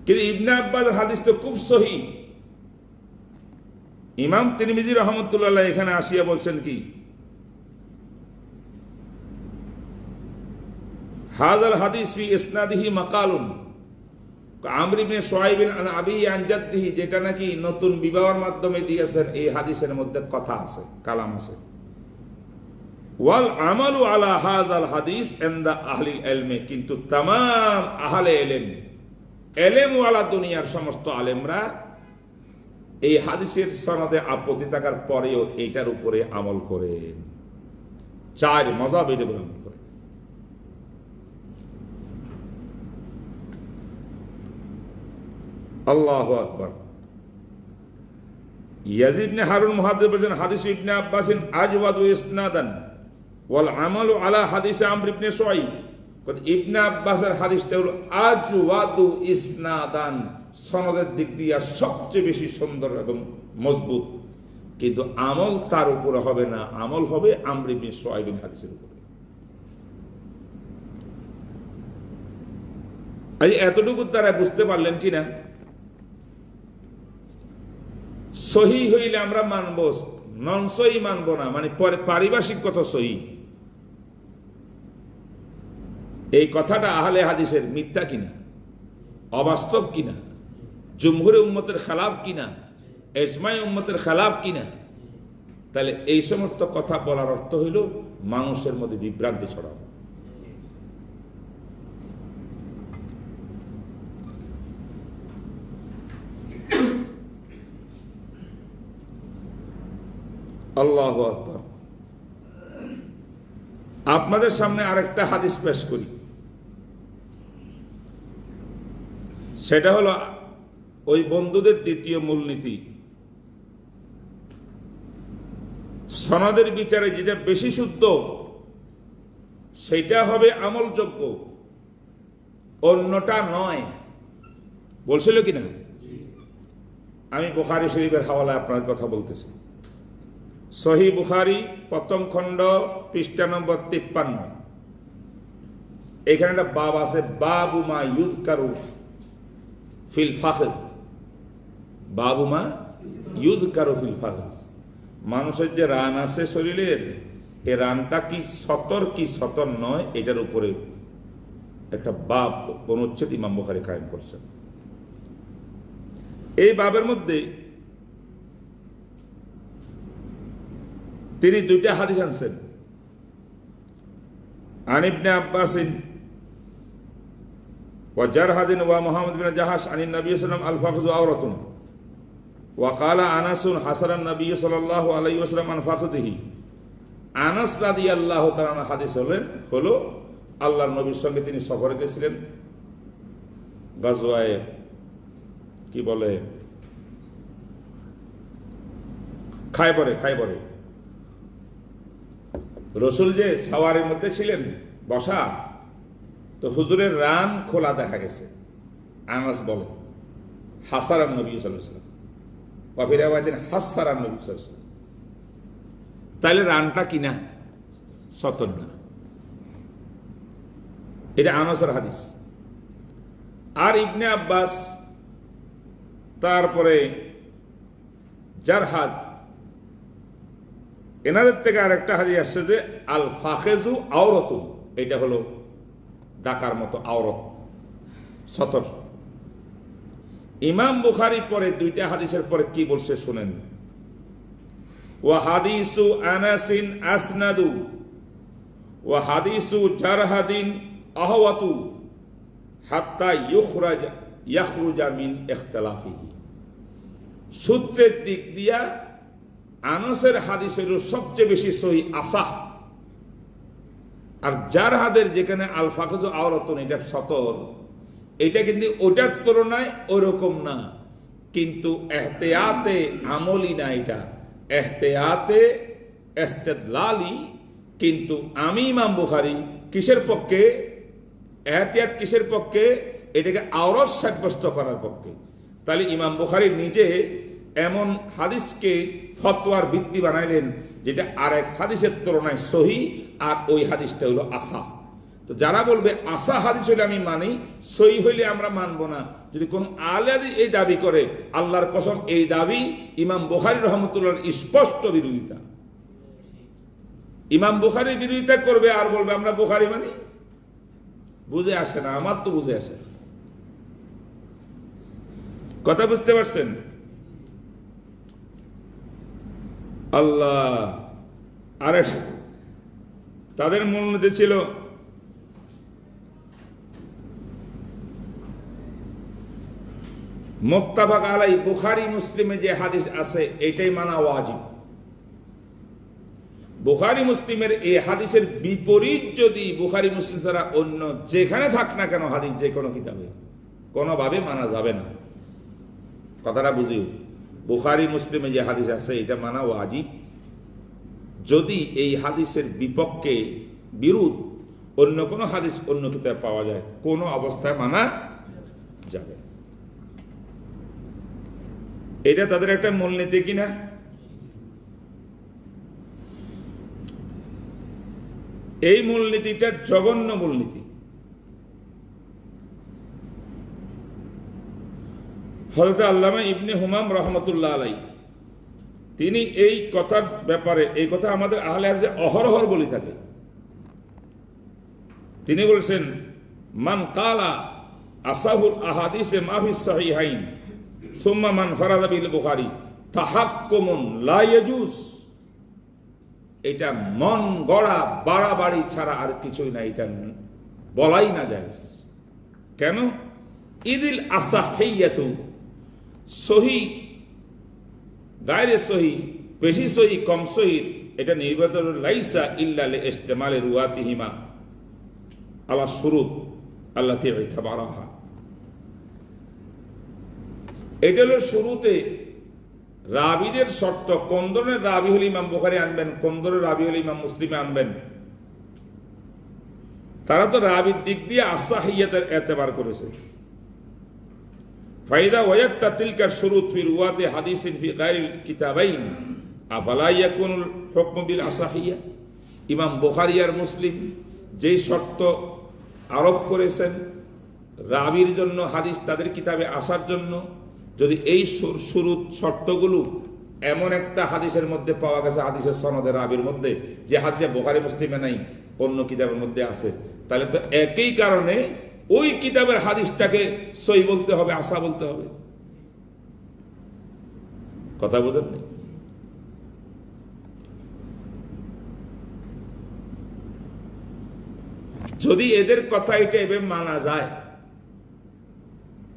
Speaker 1: কিন্তু ইবনে আব্বাসের হাদিস তো খুব সহি। ইমাম তিরমিজি রাহমাতুল্লাহ এখানে আসিয়া বলছেন কি, হাযাল হাদিস ফি ইসনাদিহি মাকালুন, আমর ইবনে শুআইব আন আবিহি আন জাদ্দিহি, যেটা নাকি নতুন বিবাহের মাধ্যমে দিয়েছেন, এই হাদিসের মধ্যে কথা আছে, কালাম আছে। ওয়াল আমালু আলা হাযাল হাদিস ইনদা আহলিল ইলমি, কিন্তু तमाम আহলে ইলম, ইলমওয়ালা দুনিয়ার সমস্ত আলেমরা এই হাদিসের সনদে আপত্তি থাকার পরেও এইটার উপরে আমল করেন। 4 মাযহাব এটা বলে আমল করেন। আল্লাহু আকবার। ইয়াজিদ ইবনে হারুন মুহাদ্দিস বলেন, হাদিস ইবনে আব্বাসিন আজওয়াদু ইসনাদান ওয়াল আমালু আলা হাদিস আমর ইবনে শুআইব। ইবনে আব্বাসের হাদিসটা হলো আজওয়াদু ইসনাদান, সনদের দিক দিয়ে সবচেয়ে বেশি সুন্দর এবং মজবুত, কিন্তু আমল তার উপরে হবে না, আমল হবে আমর ইবনে শুআইবের হাদিসের উপরে। এতটুকু দ্বারা বুঝতে পারলেন কিনা, সহি হইলে আমরা মানব, নন সহি মানব না, মানে পারিভাষিকগত সহি। এই কথাটা আহলে হাদিসের মিথ্যা কিনা, অবাস্তব কিনা, জুমহুরে উম্মতের খেলাফ কিনা, ইজমাই উম্মতের খেলাফ কিনা, তাহলে এই সমস্ত কথা বলার অর্থ হইল মানুষের মধ্যে বিভ্রান্তি ছড়ানো। আল্লাহু আকবার। আপনাদের সামনে আরেকটা হাদিস পেশ করি, সেটা হলো ওই বন্ধুদের দ্বিতীয় মূলনীতি, সনদের বিচারে যেটা বেশি শুদ্ধ সেটা হবে আমলযোগ্য, অন্যটা নয়। বলছিল কিনা? আমি বুখারী শরীফের হাওয়ালায় আপনার কথা বলতেছি। সহিহ বুখারী প্রথম খণ্ড পৃষ্ঠা নম্বর 53, এখানে একটা বাব আছে, বাবু মা ইউযকারু ফিল ফাখর, বাবু মা ইউযকারু ফিল ফাখর। মানুষের যে রান আছে শরীরের, এই রানটা কি সতর কি সতর নয়, এটার উপরে একটা বাব অনুচ্ছেদ ইমাম বুখারী কায়েম করছেন। এই বাবের মধ্যে তিনি দুইটা হাদিস আনছেন। عن ابن عباس وجرهد ومحمد بن جحش عن النبي صلى الله عليه وسلم الفخذ عورة وقال أنس حسن النبي صلى الله عليه وسلم عن فخذه। আনাস রাদিয়াল্লাহু তাআলা হাদিস হলো আল্লাহর নবীর সঙ্গে তিনি সফরে গেছিলেন, গাজওয়ায়ে কি বলে খায়বরে। রসুল যে সাওয়ারের মধ্যে ছিলেন বসা, তো হুজুরের রান খোলা দেখা গেছে। আনাস বলে হাসারান নবী সাল্লাল্লাহু আলাইহি ওয়াসাল্লাম ওয়া ফি রাওয়ায়াতিন হাসারান নবী সাল্লাল্লাহু আলাইহি ওয়াসাল্লাম। তাহলে রানটা কিনা সতন না, এটা আনাসের হাদিস। আর ইবনে আব্বাস, তারপরে জারহাদ, এনাদের থেকে আরেকটা হাদিস আসছে যে আল ফাখেজু আওরাতুন, এটা হলো ডাকার মতো আওরত, সতর। ইমাম বুখারী পরে দুইটা হাদিসের পরে কি বলছে শুনেন। ওয়া হাদিসু আনাসিন আসনাদু ওয়া হাদিসু জারহাদিন আহওয়াতু হাত্তা ইয়াখরুজা মিন ইখতিলাফিহি। সূত্রের দিক দিয়া আনাসের হাদিস হল সবচেয়ে বেশি সহিহ আসাহ, আর জারহাদের যেখানে আল ফাখজু আওরাতুন এটা সতর, এটা কিন্তু ওটার তুলনায় ওরকম না, কিন্তু এহতিয়াতে আমলি না, এটা এহতিয়াতে ইস্তেদলালি। কিন্তু আমি ইমাম বুখারী কিসের পক্ষে, এহতিয়াত কিসের পক্ষে, এটাকে আওরত সাব্যস্ত করার পক্ষে। তাহলে ইমাম বুখারী নিজে এমন হাদিসকে ফতোয়ার ভিত্তি বানাইলেন যেটা আরেক হাদিসের তুলনায় সহি, আর ওই হাদিসটা হলো আসা। তো যারা বলবে আসা হাদিস হইলে আমি মানি, সহি হইলে আমরা মানবো না, যদি কোন আলেম এই দাবি করে, আল্লাহর কসম এই দাবি ইমাম বুখারী রহমতুল্লাহর স্পষ্ট বিরোধিতা। ইমাম বুখারীর বিরোধিতা করবে আর বলবে আমরা বুখারী মানি, বুঝে আসে না, আমার তো বুঝে আসে। কথা বুঝতে পারছেন? আল্লাহ। আরে তাদের মূলনীতি ছিল মুত্তাফাক আলাই, বুখারী মুসলিমে যে হাদিস আছে এটাই মানা ওয়াজিব। বুখারী মুসলিমের এই হাদিসের বিপরীত যদি বুখারী মুসলিম ছাড়া অন্য যেখানে থাক না কেন হাদিস, যে কোনো কিতাবে, কোনোভাবে মানা যাবে না। কথাটা বুঝিও, বুখারী মুসলিমে যে হাদিস আছে এটা মানা ওয়াজিব। যদি এই হাদিসের বিপক্ষে বিরোধ অন্য কোনো হাদিস অন্য কিতাবে পাওয়া যায়, কোনো অবস্থায় মানা যাবে। এটা তাদের একটা মূলনীতি কিনা? এই মূলনীতিটা জঘন্য মূলনীতি। হযরত আল্লামা ইবনে হুমাম রহমতুল্লাহ আলাই তিনি এই কথার ব্যাপারে, এই কথা আমাদের আহলে হাদিসে অহরহর বলি থাকে। তিনি বলছেন মান কালা আসাহুল আহাদিসে মাফিস সাহিহাইন সুম্মা মান ফারাদা বিল বুখারী তাহাক্কুমুন লা ইয়াজুজ। এটা মন গড়া বাড়াবাড়ি ছাড়া আর কিছুই না, এটা বলাই না যায়। কেন? ইদিল আসাহিয়াতু সহি গায়রে সহি, বেশি সহি কম সহি, এটা নির্বাচন লাইসা ইল্লা লি ইস্তেমালে রুয়াতিহিমা আলা শুরুত আল্লাতী ইতাবারাহা। এটা হলো শুরুতে রাবিদের শর্ত। কোন ধরনের রাবি হলে ইমাম বুখারী আনবেন, কোন ধরনের রাবি হলে ইমাম মুসলিমে আনবেন। তারা তো রাবির দিক দিয়ে আসাহিয়াতের এতেবার করেছে। ফাইদা ওয়াজাদতা তিলকা শুরুত ফি রুয়াতি হাদিসিন ফি গায়রিল কিতাবাইন আফালা ইয়াকুনুল হুকমু বিল আসাহিয়া। ইমাম বুখারী আর মুসলিম যেই শর্ত আরোপ করেছেন রাবির জন্য, হাদিস তাদের কিতাবে আসার জন্য, যদি এই শুরুত শর্তগুলো এমন একটা হাদিসের মধ্যে পাওয়া গেছে, হাদিসের সনদের রাবির মধ্যে, যে হাদিসে বুখারী মুসলিমে নাই, অন্য কিতাবের মধ্যে আছে, তাহলে তো একই কারণে ওই কিতাবের হাদিসটাকে সহি বলতে হবে, আসা বলতে হবে। কথা বোঝেন নাই? যদি এদের কথা এটা এভাবে মানা যায়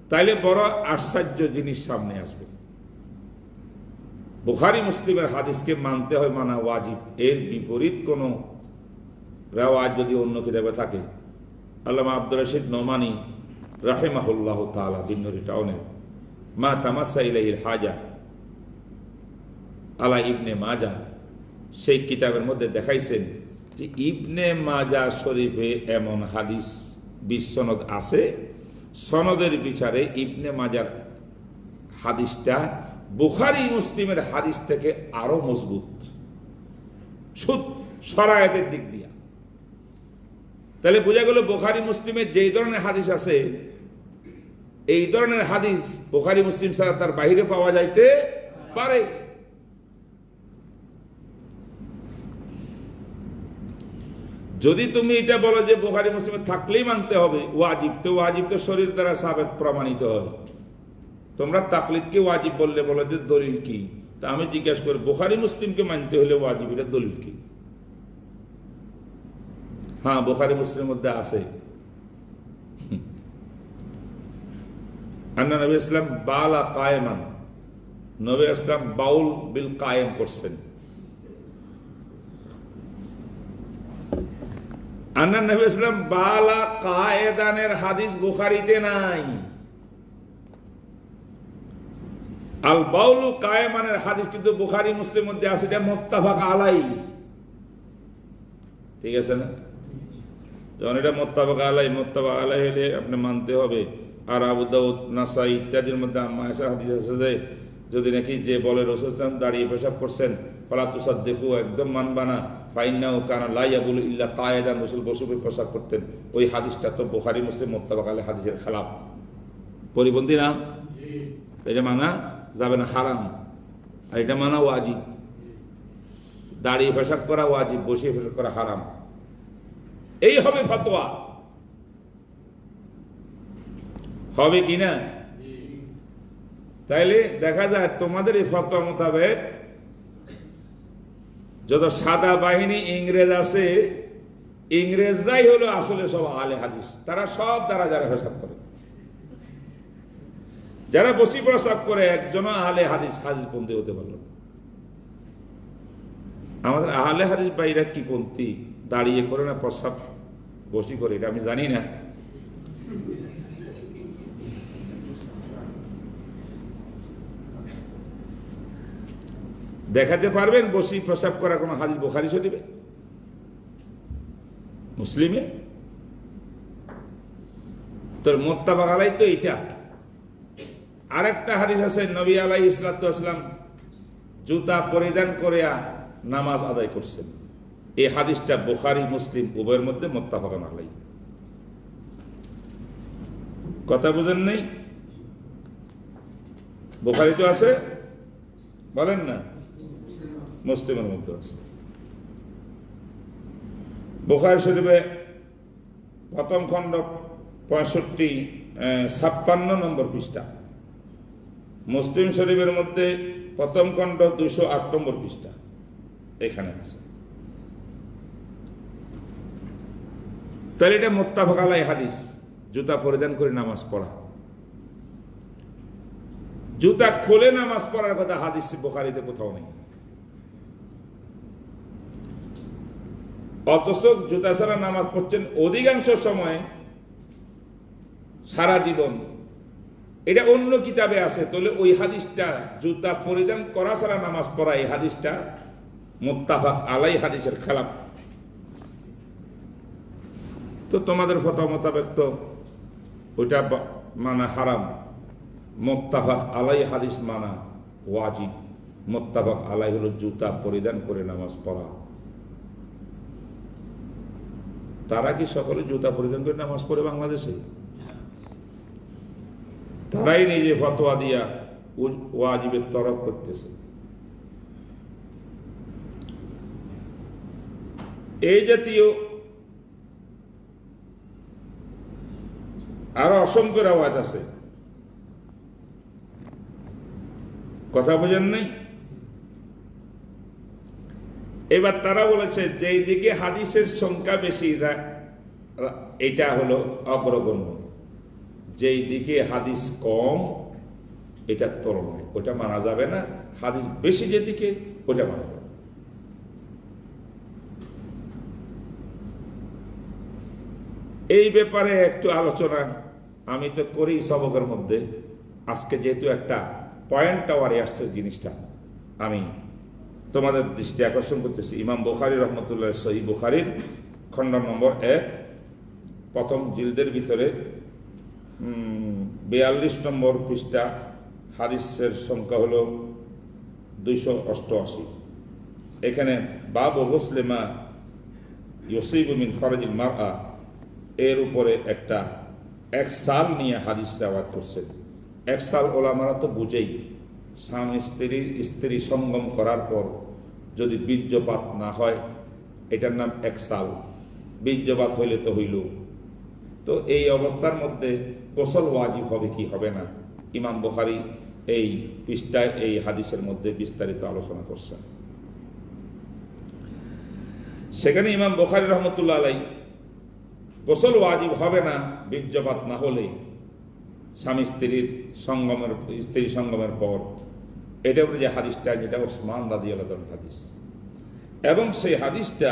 Speaker 1: তাহলে বড় আশ্চর্য জিনিস সামনে আসবে। বুখারী মুসলিমের হাদিসকে মানতে হয়, মানা ওয়াজিব। এর বিপরীত কোন রেওয়াজ যদি অন্য কিতাবে থাকে, আল্লামা আব্দুর রশিদ নোমানী রাহিমাহুল্লাহ তাআলা বিন্নুরি টাউনের মা তামাসসা ইলাইহিল হাজা আলা ইবনে মাজা, সেই কিতাবের মধ্যে দেখাইছেন যে ইবনে মাজা শরীফে এমন হাদিস 20 সনদ আছে, সনদের বিচারে ইবনে মাজার হাদিসটা বুখারী মুসলিমের হাদিস থেকে আরো মজবুত শরায়াতের দিক দিয়া। তাহলে বোঝা গেল বুখারী মুসলিমের যেই ধরনের হাদিস আছে, এই ধরনের হাদিস বুখারী মুসলিম ছাড়া তার বাইরে পাওয়া যাইতে পারে। যদি তুমি এটা বলো যে বুখারী মুসলিমে থাকলেই মানতে হবে ওয়াজিব, তো ওয়াজিব তো শরীর দ্বারা সাবেত প্রমাণিত হয়। তোমরা তাকলিদকে ওয়াজিব বললে বলো যে দলিল কি? তা আমি জিজ্ঞাসা করি, বুখারী মুসলিমকে মানতে হলে ওয়াজিব, এটা দলিল কি? হ্যাঁ, বুখারী মুসলিমের মধ্যে আছে আন্না নবী ইসলাম বালা কায়েমান, নবী ইসলাম বাউল বিল কায়েম করছেন। আন্না নবী ইসলাম বালা কায়েদানের হাদিস বুখারীতে নাই। আল বাউলু কায়েমানের হাদিস কিন্তু বুখারী মুসলিমের মধ্যে আছে, এটা মুত্তাফাক আলাই। ঠিক আছে না? যখন এটা মুত্তাফাক আলাই হলে আপনি মানতে হবে। আর আবু দাউদ, নাসাই ইত্যাদির মধ্যে আম্মা আয়েশার হাদিস আছে যে যদি নাকি যে বলে রাসূল সাল্লাল্লাহু আলাইহি ওয়াসাল্লাম দাঁড়িয়ে পেশাব করছেন, ফালা তুসাদ্দিকু, একদম মানবা না। ফাইন্নাহু কানা লা ইয়াবুলু ইল্লা কায়েদান, রাসূল বসে পেশাব করতেন। ওই হাদিসটা তো বুখারী মুসলিম মুত্তাফাক আলাই হাদিসের খেলাফ, পরিপন্থী না। এটা মানা যাবে না, হারাম। আর এটা মানা ওয়াজিব। দাঁড়িয়ে পেশাব করা ওয়াজিব, বসে পেশাব করা হারাম। এই হবে ফতোয়া, হবে কি না? তাইলে দেখা যায় তোমাদের এই ফতোয়া মোতাবেক যত সাদা বাহিনী ইংরেজ আছে, ইংরেজরাই হলো আসলে সব আলে হাদিস। তারা সব দ্বারা যারা পেশাব করে, যারা বসি প্রসাব করে, একজনও আহলে হাদিস পন্থী হতে পারলো না। আমাদের আহলে হাদিস ভাইরা কি পন্থী? দাঁড়িয়ে করে না প্রসাব বসি করে, এটা আমি জানি না। দেখাতে পারবেন বসি প্রসাব করা কোনো হাদিস বুখারী শরীফে, মুসলিমে? তোর মুত্তাফাক আলাই তো এটা। আরেকটা হাদিস আছে, নবী আলাইহিস সালাতু ওয়াস সালাম জুতা পরিধান করে নামাজ আদায় করছেন। এই হাদিসটা বুখারী মুসলিম উভয়ের মধ্যে মুত্তাফাক আলাই। কথা বুঝেন নাই? বুখারী তো আছে, বলেন না? মুসলিমের মধ্যে আছে। বুখারী শরীফে প্রথম খণ্ড 56 নম্বর পৃষ্ঠা, মুসলিম শরীফের মধ্যে প্রথম খণ্ড 208 নম্বর পৃষ্ঠা, এখানে আছে। তাহলে এটা মুত্তাফাক আলাই হাদিস, জুতা পরিধান করে নামাজ পড়া। জুতা খুলে নামাজ পড়ার কথা হাদিস বুখারীতে কোথাও নেই। অথচ জুতা ছাড়া নামাজ পড়ছেন অধিকাংশ সময়, সারা জীবন। এটা অন্য কিতাবে আছে। তাহলে ওই হাদিসটা, জুতা পরিধান করা ছাড়া নামাজ পড়া, এই হাদিসটা মুত্তাফাক আলাই হাদিসের খেলাফ। তো তোমাদের ফতোয়া মোতাবেক তো ওইটা মানা হারাম। মুত্তাফাক আলাই হাদিস মানা ওয়াজিব। মুত্তাফাক আলাই হলো জুতা পরিধান করে নামাজ পড়া। তারা কি সকলে জুতা পরিধান করে নামাজ পড়ে বাংলাদেশে? তারাই নিজে ফতোয়া দিয়া ওয়াজিবের তরফ করতেছে। এই জাতীয় আরো অসংখ্য রেওয়াজ আছে। কথা বোঝেন নাই? এবার তারা বলেছে যেই দিকে হাদিসের সংখ্যা বেশি এটা হলো অগ্রগণ্য, যেই দিকে হাদিস কম এটা তুলনায় ওটা মানা যাবে না, হাদিস বেশি যেদিকে ওটা মানা যাবে। এই ব্যাপারে একটু আলোচনা আমি তো করি সবকের মধ্যে, আজকে যেহেতু একটা পয়েন্ট টাওয়ারে আসছে জিনিসটা, আমি তোমাদের দৃষ্টি আকর্ষণ করতেছি। ইমাম বুখারী রহমতুল্লাহ সহিহ বুখারীর খণ্ড নম্বর 1 প্রথম জিলদের ভিতরে 42 নম্বর পৃষ্ঠা, হাদিসের সংখ্যা হলো 288। এখানে বাবু মুসলিমা ইউসিবু মিন খরাজিল মারআ এর উপরে একটা 1 সাল নিয়ে হাদিস রেওয়ায়াত করছেন। 1 সাল ওলামারা তো বুঝেই, স্বামী স্ত্রী সঙ্গম করার পর যদি বীর্যপাত না হয় এটার নাম 1 সাল, বীর্যপাত হইলে তো হইল। তো এই অবস্থার মধ্যে গোসল ওয়াজিব হবে কি হবে না, ইমাম বুখারী এই পৃষ্ঠায় এই হাদিসের মধ্যে বিস্তারিত আলোচনা করছেন। সেখানে ইমাম বুখারী রহমতুল্লাহ আলাইহি গোসল ওয়াজিব হবে না বীর্যপাত না হলে স্বামী স্ত্রী সঙ্গমের পর, এটা বলে যে হাদিসটা যেটা ওসমান রাদিয়াল্লাহু তাআলার হাদিস, এবং সেই হাদিসটা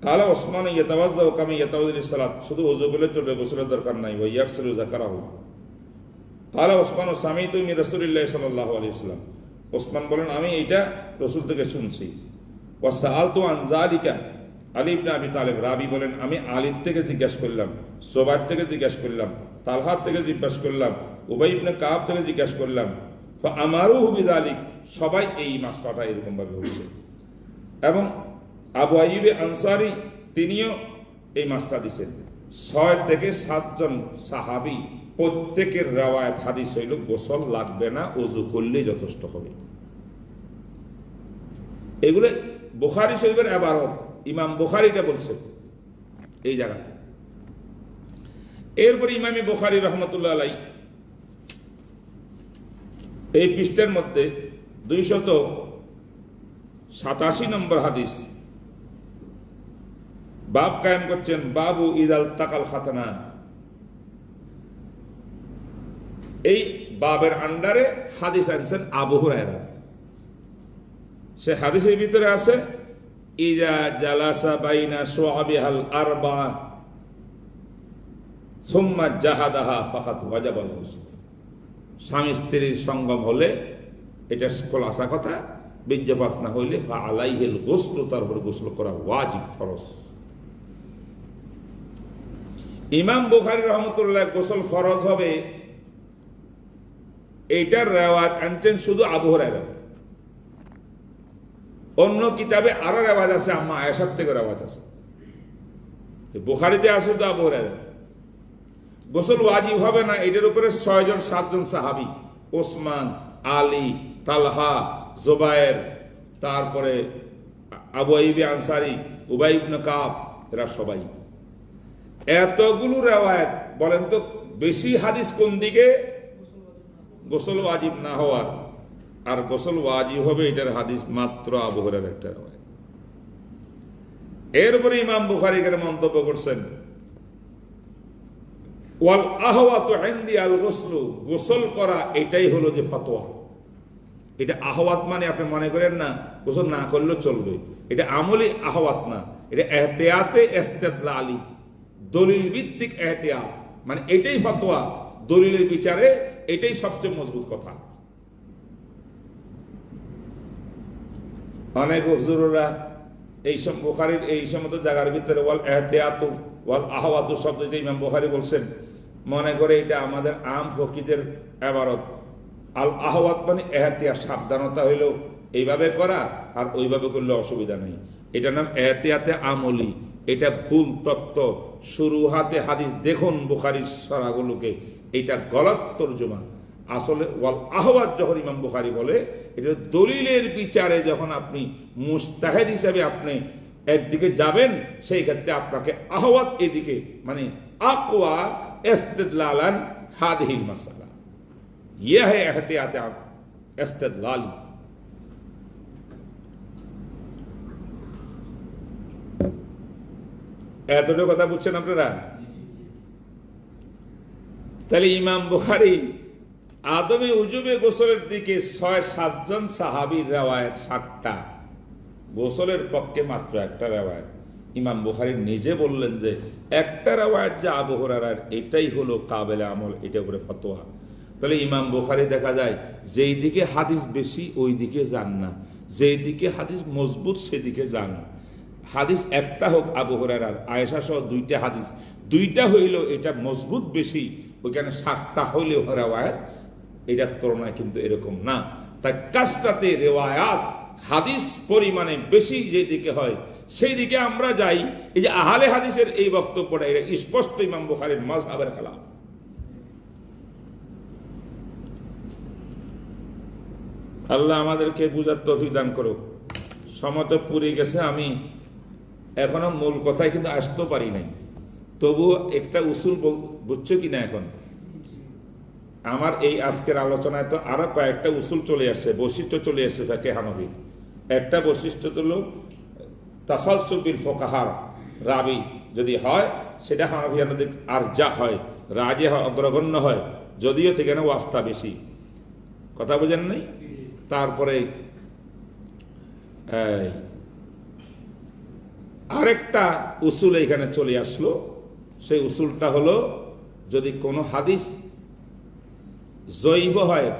Speaker 1: কালা ওসমান ইয়াতাওয়াজ্জাউ কামা ইয়াতাওয়াজ্জাউ সালাত, শুধু ওযু করলে চলবে, গোসলের দরকার নাই। ওয়া ইয়াগসিলু যাকারাহু কালা ওসমান সামিতু মিন রাসূলিল্লাহ সাল্লাল্লাহু আলাইহি ওয়াসাল্লাম, ওসমান বলেন আমি এটা রাসূল থেকে শুনছি। ওয়া সাআলতু আন যালিকা আলী ইবনে আবি তালেব, রাবি বলেন আমি আলীর থেকে জিজ্ঞাসা করলাম, সোবাইর থেকে জিজ্ঞাসা করলাম, তালহার থেকে জিজ্ঞাসা করলাম, উবাই ইবনে কাব থেকে জিজ্ঞাসা করলাম, ফাআমারুহু বিযালিক, সবাই এই মাসলাটা এরকম ভাবে হয়েছে। এবং আবু আইয়ুব আনসারী তিনিও এই মাসটা দিয়েছেন। 6 থেকে 7 জন সাহাবী প্রত্যেকের রিওয়ায়াত হাদিস হইল গোসল লাগবে না, ওযু করলেই যথেষ্ট হবে। এগুলো বুখারী শরীফের ইবারত, ইমাম বুখারী এটা বলছেন এই জায়গাতে। এরপরে ইমামে বুখারী রহমতুল্লাহ আলাইহি এই পৃষ্ঠার মধ্যে 287 নম্বর হাদিস বাব কায়েম করছেন, বাবু ইদাল তাকাল খাতানা। এই বাবের আন্ডারে হাদিস আনছেন আবু হুরায়রা। সে হাদিসের ভিতরে আছে ইজা জালাসা বাইনা সুআবিহাল আরবা সুম্মা জাহাদাহা ফাকাত ওয়াজাবাল গুসল। স্বামী স্ত্রীর সঙ্গম হলে, এটা খোলাসা কথা, বীর্যপাত না হইলে ফা আলাইহিল গুসল, তার উপর গোসল করা ওয়াজিব, ফরজ। ইমাম বুখারী রহমতুল্লাহ গোসল ফরজ হবে এইটার রিওয়ায়াত আনছেন শুধু আবু হুরায়রা। অন্য কিতাবে আরো রিওয়ায়াত আছে, আম্মা আয়েশার থেকে রিওয়ায়াত আছে, বুখারীতে আছে তো আবু হুরায়রা। গোসল ওয়াজিব হবে না এটার উপরে 6 জন 7 জন সাহাবী, ওসমান, আলী, তালহা, জুবায়ের, তারপরে আবু আইয়ুব আনসারী, উবাই ইবনে কাব, এরা সবাই। এতগুলো রিওয়ায়াত, বলেন তো বেশি হাদিস কোন দিকে? গোসল ওয়াজিব না হওয়ার। আর গোসল ওয়াজিব হবে এটার হাদিস মাত্র আবু হুরায়রার একটা রিওয়ায়াত। এরপরে ইমাম বুখারী এর মন্তব্য করছেন, ওয়াল আহওয়াতু ইনদি আল গুসলু, গোসল করা এটাই হলো যে ফতোয়া। এটা আহওয়াত মানে আপনি মনে করেন না গোসল না করলেও চলবে, এটা আমলি আহওয়াত না, এটা এহতিয়াতে ইস্তিদলালি, দলিল ভিত্তিক এহতিয়াত, মানে এটাই ফতোয়া, দলিলের বিচারে এটাই সবচেয়ে মজবুত কথা। অনেক হুজুররা এই সব বুখারীর এই সমস্ত জায়গার ভিতরে ওয়াল এহতিয়াতু ওয়াল আহওয়াতু শব্দটা ইমাম বুখারী বলছেন, মনে করে এটা আমাদের আম ফকিদের ইবারত। আল আহওয়াত মানে এহতিয়াত, সাবধানতা হইল এইভাবে করা, আর ওইভাবে করলে অসুবিধা নেই। এটা নাম এহতিয়াতে আমলি। এটা ভুল তত্ত্ব, শুরুহাতে হাদিস দেখুন বুখারীর সরাগুলোকে, এটা গলত তরজমা। আসলে ওয়াল আহওয়াত যখন ইমাম বুখারী বলে, এটা দলিলের বিচারে যখন আপনি মুস্তাহিদ হিসাবে আপনি একদিকে যাবেন, সেই ক্ষেত্রে আপনাকে আহওয়াত এদিকে, মানে আকওয়া ইস্তিদলালান হাদিহিল মাসালা, ইয়ে হ্যায় এহতিয়াতে ইস্তেদলালি। এতটা কথা বুঝছেন আপনারা? তাহলে ইমাম বুখারী আদমে উজুবে গোসলের দিকে ৬-৭ জন সাহাবীর রেওয়ায়েত ৬০টা, গোসলের পক্ষে মাত্র একটা রেওয়ায়েত। ইমাম বুখারী নিজে বললেন যে একটা রেওয়ায়েত যে আবু হুরায়রার, এটাই হলো কাবেলে আমল, এটা উপরে ফতোয়া। তাহলে ইমাম বুখারী দেখা যায় যেই দিকে হাদিস বেশি ওই দিকে যান না, যেই দিকে হাদিস মজবুত সেদিকে যান। হাদিস একটা হোক আবু হুরায়রার, আয়েশা সহ 2টা হাদিস, 2টা হইল এটা মজবুত বেশি, ওইখানে 7টা হইলেও রেওয়ায়াত এটার তুলনায় কিন্তু এরকম না। তাই কাজটাতে রেওয়ায়াত হাদিস পরিমাণে বেশি যেদিকে হয় সেই দিকে আমরা যাই। এই যে আহলে হাদিসের এই বক্তব্যটা, এটা স্পষ্ট ইমাম বুখারীর মাযহাবের খেলাফ। আল্লাহ আমাদেরকে বুঝার তৌফিক দান করুক। সময় তো পুড়ে গেছে, আমি এখনো মূল কথায় কিন্তু আসতেও পারি নাই। তবুও একটা উসুল বুঝছো কি না? এখন আমার এই আজকের আলোচনায় তো আরো কয়েকটা উসুল চলে আসছে, বৈশিষ্ট্য চলে আসছে ফিকহে হানাফি। একটা বৈশিষ্ট্য হলো তাসালসুল বিল ফুকাহার, রাবি যদি হয় সেটা হানাফিয়ানদের আর যা হয় রাজে হয়, অগ্রগণ্য হয়, যদিও থেকে না ওয়াস্তা বেশি। কথা বোঝেন নাই? তারপরে আরেকটা উসুল এখানে চলে আসলো, সেই উসুলটা হলো যদি কোনো হাদিস জয়ীব হয়,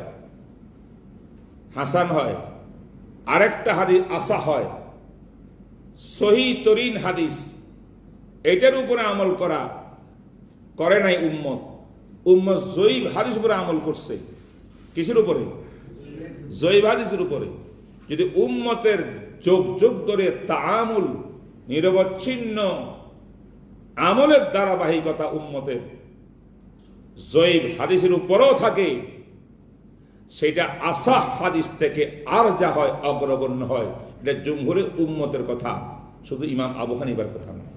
Speaker 1: হাসান হয়, আরেকটা হাদিস আসা হয়, সহি তরিন হাদিস, এটার উপরে আমল করে নাই উম্মত। উম্মত জয়ীব হাদিস উপরে আমল করছে। কিসের উপরে? জয়ীব হাদিসের উপরে। যদি উম্মতের যোগ যোগ ধরে তাআমুল, নিরবচ্ছিন্ন আমলের ধারাবাহিকতা উম্মতের জয়ীব হাদিসের উপরও থাকে, সেটা আসাহ হাদিস থেকে আর যা হয় অগ্রগণ্য হয়। এটা জumহুরে উম্মতের কথা, শুধু ইমাম আবু হানিফার কথা নয়।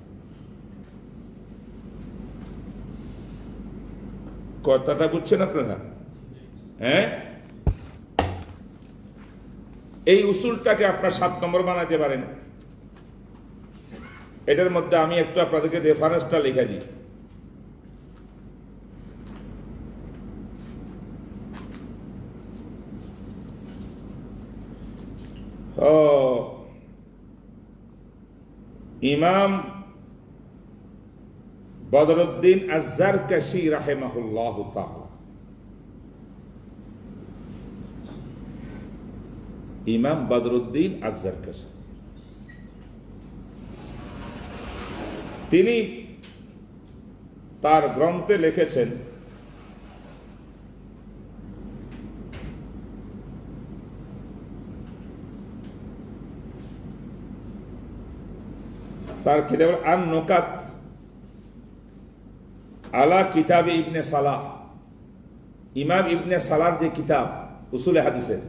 Speaker 1: কথাটা বুঝছেন আপনারা? হ্যাঁ, এই উসুলটাকে আপনার 7 নম্বর বানাতে পারেন। এটার মধ্যে আমি একটু আপনাদেরকে রেফারেন্সটা লিখে দিই। ইমাম বদরুদ্দিন আয-যারকাশী রাহিমাহুল্লাহু তাআলা, ইমাম বদরুদ্দিন আয-যারকাশী, তিনি তার গ্রন্থে লিখেছেন তার কিতাব আন-নুকাত আলা কিতাবে ইবনে সালাহ, ইমাম ইবনে সালাহর যে কিতাব উসুলে হাদিসের,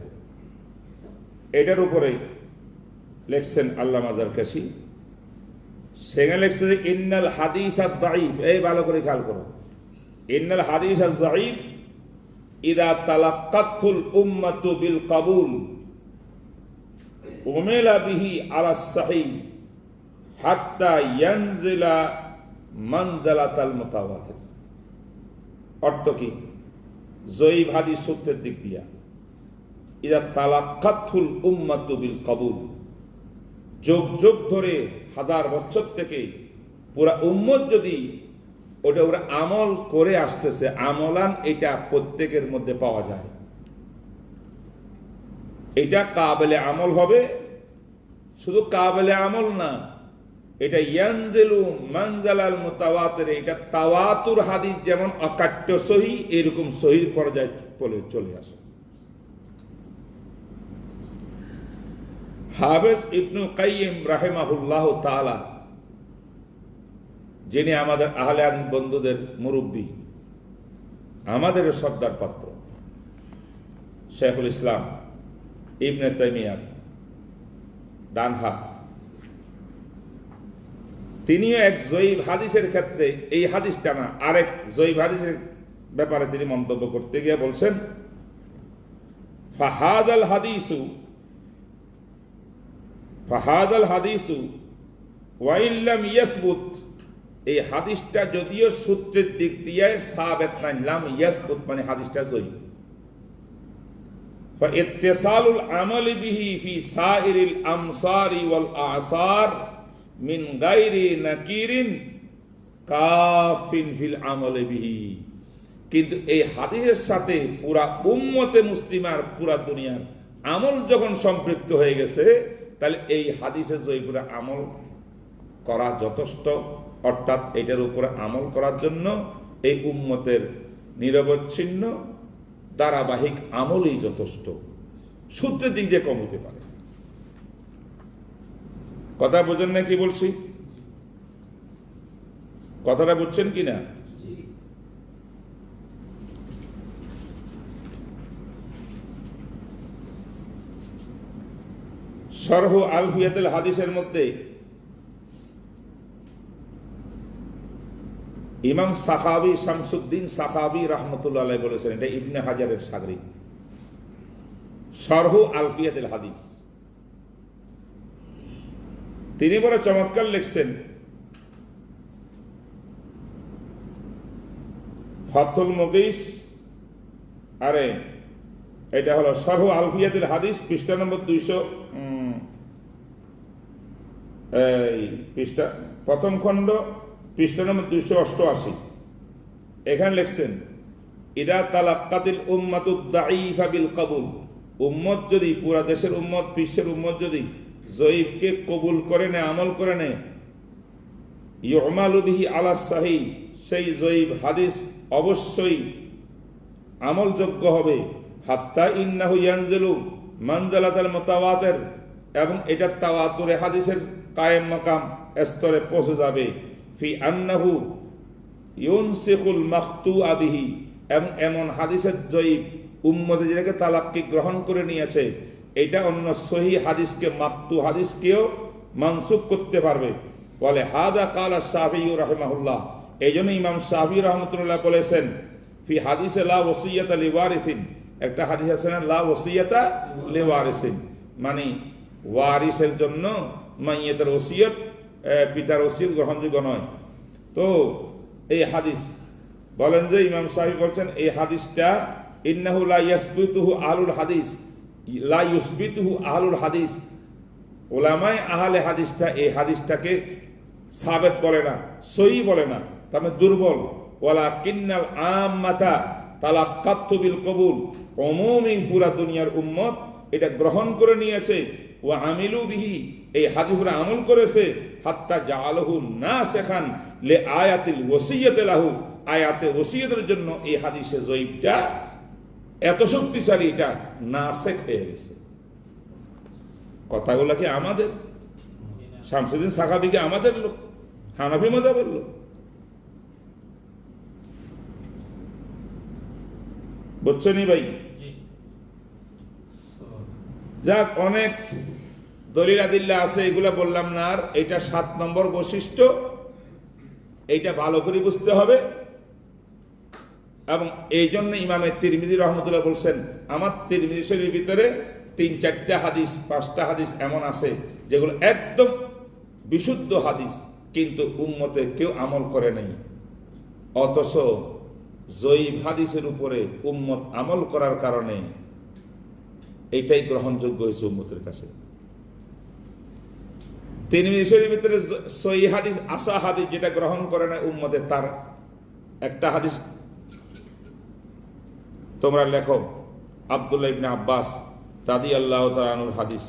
Speaker 1: এটার উপরে লিখছেন আল্লামা যারকাশী। সেখানে লিখছে যে ইন্নাল হাদিস আদ-দাঈফ, এই ভালো করে খেয়াল করো, ইন্নাল হাদিস আদ-দাঈফ ইদা তালাক্কাতুল উম্মাতু বিল কাবুল উমিলা বিহি আলা সাহিহ হাত্তা ইয়ানজিলা মানজালাতাল মুতাওয়াতির। অর্থ কি? জয়ীব হাদিস সূত্রের দিক দিয়া ইদা তালাক্কাতুল উম্মাতু বিল কাবুল, যোগ যোগ ধরে 1000 বছর থেকে পুরা উম্মত যদি ওরা আমল করে আসতেছে, আমলান এটা প্রত্যেকের মধ্যে পাওয়া যায়, এটা কাবেলে আমল হবে। শুধু কাবেলে আমল না, এটা ইয়ানজিলু মানজালাল মুতাওয়াতির, এটা তাওয়াতুর হাদিস যেমন অকাট্য সহি, এরকম সহির পর্যায়ে চলে আসে। হাফেজ ইবনুল কাইয়িম রাহিমাহুল্লাহ তাআলা, যিনি আমাদের আহলে হাদিস বন্ধুদের মুরব্বী, আমাদের সর্দার পাত্র, শেখুল ইসলাম ইবনে তাইমিয়ার ডান হাত, তিনিও এক জয়ীব হাদিসের ক্ষেত্রে, এই হাদিসটা না আরেক জয়ীব হাদিসের ব্যাপারে তিনি মন্তব্য করতে গিয়ে বলছেন ফাহাজাল হাদিসু ওয়াইল্লাম ইয়াসবুত, এই হাদিসটা যদিও সূত্রের দিক দিয়ে সাবেত নাই, লাম ইয়াসবুত মানে হাদিসটা জয়ীফ। ফাইত্তিসালুল আমালি বিহি ফি সাইরিল আমসারি ওয়াল আসার মিন গায়রি নাকিরিন কাফিন ফিল আমালি বিহি। কিন্তু এই হাদিসের সাথে পুরা উম্মতে মুসলিমার পুরা দুনিয়ার আমল যখন সম্পৃক্ত হয়ে গেছে, তাহলে এই হাদিসের জয়ীপুরে আমল করা যথেষ্ট, অর্থাৎ এটার উপরে আমল করার জন্য এই উম্মতের নিরবচ্ছিন্ন ধারাবাহিক আমলই যথেষ্ট, সূত্রের দিক দিয়ে কম হতে পারে। কথা বোঝেন না কি বলছি? কথাটা বুঝছেন কিনা? শরহ আলফিয়াতুল হাদিসের মধ্যে ইমাম সাখাবী শামসুদ্দিন সাখাবী রাহমাতুল্লাহ আলাইহি বলেছেন, এটা ইবনে হাজারের শাগরিদ, শরহ আলফিয়াতুল হাদিস। তিনি বড় চমৎকার লিখছেন, ফাতুল মুগীস, আরে এটা হলো শরহ আলফিয়াতুল হাদিস, পৃষ্ঠা নম্বর 200, পৃষ্ঠা প্রথম খণ্ড, পৃষ্ঠা নম্বর 288। এখানে লিখছেন, ইদা তালাক্কাতিল উম্মাতুদ দাঈফা বিল কবুল, উম্মত যদি, পুরা দেশের উম্মত, বিশ্বের উম্মত যদি জয়ীফকে কবুল করে নেয়, আমল করে নেয়, ইউমালু বিহি আলা সাহিহ, সেই জয়ীফ হাদিস অবশ্যই আমলযোগ্য হবে। হাত্তা ইন্নাহু ইয়ানজিলু মানজালাতাল মুতাওয়াতির, এবং এটা তাওয়াতুরে হাদিসের কায়েম মাকাম স্তরে পৌঁছে যাবে। ফি আন্নাহু ইউনসিখুল মাকতুআ বিহি, এবং এমন হাদিসের জয়ীফ উম্মতে যেটাকে তালাক্কি গ্রহণ করে নিয়েছে, এটা অন্য সহিহ হাদিসকে, মাকতু হাদিসকেও মানসুখ করতে পারবে। বলে হাদা কালা শাফিঈ রাহিমাহুল্লাহ, এই জন্য ইমাম শাফিঈ রাহমাতুল্লাহ বলেছেন, ফি হাদিসে লা ওয়াসিয়াতা লিওয়ারিসিন, একটা হাদিস আছে না, লা ওয়াসিয়াতা লিওয়ারিসিন, মানে ওয়ারিসের জন্য মাইয়েতের ওসিয়ত, পিতার ওসিয়ত গ্রহণযোগ্য নয়। তো এই হাদিস বলেন যে ইমাম শাফিঈ বলছেন, এই হাদিসটা ইন্নাহু লা ইয়াসবিতুহু আহলুল হাদিস, লা ইউসবিতুহু আহলুল হাদিস, উলামায়ে আহলে হাদিসটা এই হাদিসটাকে সাবেত বলে না, সহিহ বলে না, তবে দুর্বল। ওয়ালাকিন্নাল আম্মাতা তালাক্কাতু বিল কবুল, উমুমি পুরা দুনিয়ার উম্মত এটা গ্রহণ করে নিয়েছে। ওয়া আমিলু বিহি, এই হাদিসে আমল করেছে। হাত্তা জাআলাহু নাসিখান লি আয়াতিল ওসিয়্যতি লাহু, আয়াতে ওসিয়তের জন্য এই হাদিসে জয়ীফটা এত শক্তিশালী, এটা নাসিখ হয়ে গেছে। কথাগুলো কি আমাদের? শামসুদ্দিন সাখাবী কি আমাদের লোক? হানাফি মাযহাবের লোক? বুঝছেনই ভাই? যাক, অনেক দলিল আদিল্লা আছে, এগুলা বললাম না। আর এটা 7 নম্বর বৈশিষ্ট্য, এইটা ভালো করে বুঝতে হবে। এবং এই জন্য ইমামে তিরমিজি রহমতুল্লাহ বলছেন, আমার তিরমিজি শরীফের ভিতরে 3-4টা হাদিস, 5টা হাদিস এমন আছে যেগুলো একদম বিশুদ্ধ হাদিস, কিন্তু উম্মতে কেউ আমল করে নাই। অথচ জয়ীফ হাদিসের উপরে উম্মত আমল করার কারণে এইটাই গ্রহণযোগ্য হয়েছে উম্মতের কাছে। তিরমিজি শরীফের ভিতরে সহিহ হাদিস, আসা হাদিস যেটা গ্রহণ করে না উম্মতে, তার একটা হাদিস তোমরা লেখো, আব্দুল্লাহ ইবনে আব্বাস রাদিয়াল্লাহু তাআলা আনহুর হাদিস।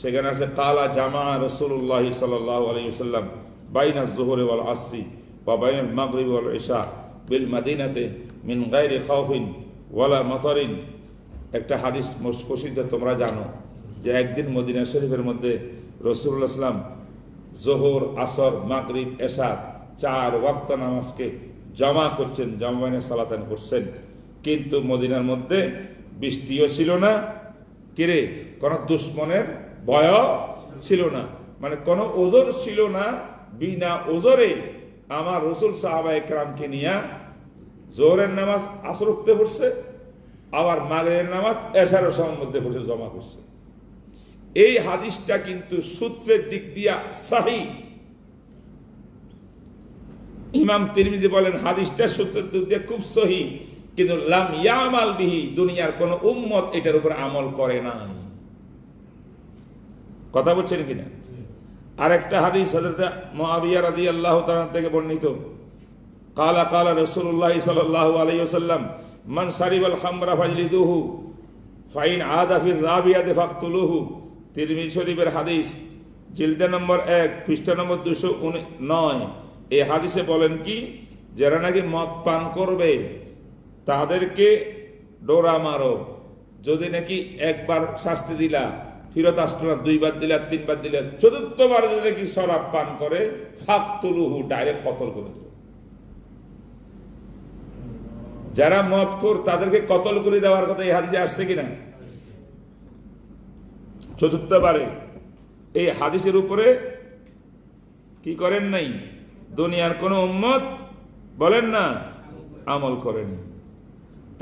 Speaker 1: সেখানে আছে, কালা জামা রাসূলুল্লাহ সাল্লাল্লাহু আলাইহি ওয়াসাল্লাম বাইনা যুহরি ওয়াল আসরি ওয়া বাইনাল মাগরিবি ওয়াল ইশা বিল মাদিনাতে মিন গায়রি খাউফিন ওয়ালা মাতারিন। একটা হাদিস মোস্ট প্রসিদ্ধ, তোমরা জানো যে একদিন মদিনা শরীফের মধ্যে রাসূলুল্লাহ সাল্লাম যোহর, আসর, মাগরিব, এশা 4 ওয়াক্ত নামাজকে জমা করছেন, জামাইনে সালাতান করছেন। কিন্তু মদিনার মধ্যে বৃষ্টিও ছিল না, কিরে কোন দুশ্মনের ভয়ও ছিল না, মানে কোনো ওজর ছিল না। বিনা ওজরে আমার রাসূল সাহাবায়ে কেরামকে নিয়ে জোহরের নামাজ আসর উঠতে পড়ছে, আবার মাগরিবের নামাজ এশারের সময়ের মধ্যে বসে জমা করছে। এই হাদিসটা কিন্তু সূত্রের দিক দিয়া সহিহ। ইমাম তিরমিজি বলেন হাদিসটা সূত্রের দিক দিয়ে খুব সহিহ, কিন্তু লাম ইয়ামাল বিহি, দুনিয়ার কোন উম্মত এটার উপর আমল করে নাই। কথা বলছেন কিনা? আরেকটা হাদিস হযরত মুআবিয়া রাদিয়াল্লাহু তাআলা থেকে বর্ণিত, কালা কালা রাসূলুল্লাহ সাল্লাল্লাহু আলাইহি ওয়াসাল্লাম মান শারিবাল খামরা ফাজলিদুহু ফাইন আদা ফির রাবিয়াতি ফাকতুলুহু। তিরমিজি শরীফের হাদিস, জিলদে নম্বর 1 পৃষ্ঠা নম্বর 209। এই হাদিসে বলেন কি, যারা নাকি মদ পান করবে তাদেরকে ডোরা মারো। যদি নাকি একবার শাস্তি দিলা, ফিরত আসতো না, দুইবার দিলা, তিনবার দিলা, চতুর্থবার যদি নাকি শরাব পান করে ফাকতুলুহু, ডাইরেক্ট কতল করে দেবে। যারা মদখোর তাদেরকে কতল করে দেওয়ার কথা এই হাদিসে আসছে কিনা? চতুর্থবারে। এই হাদিসের উপরে কি করেন নাই দুনিয়ার কোন উম্মত, বলেন না, আমল করেনি।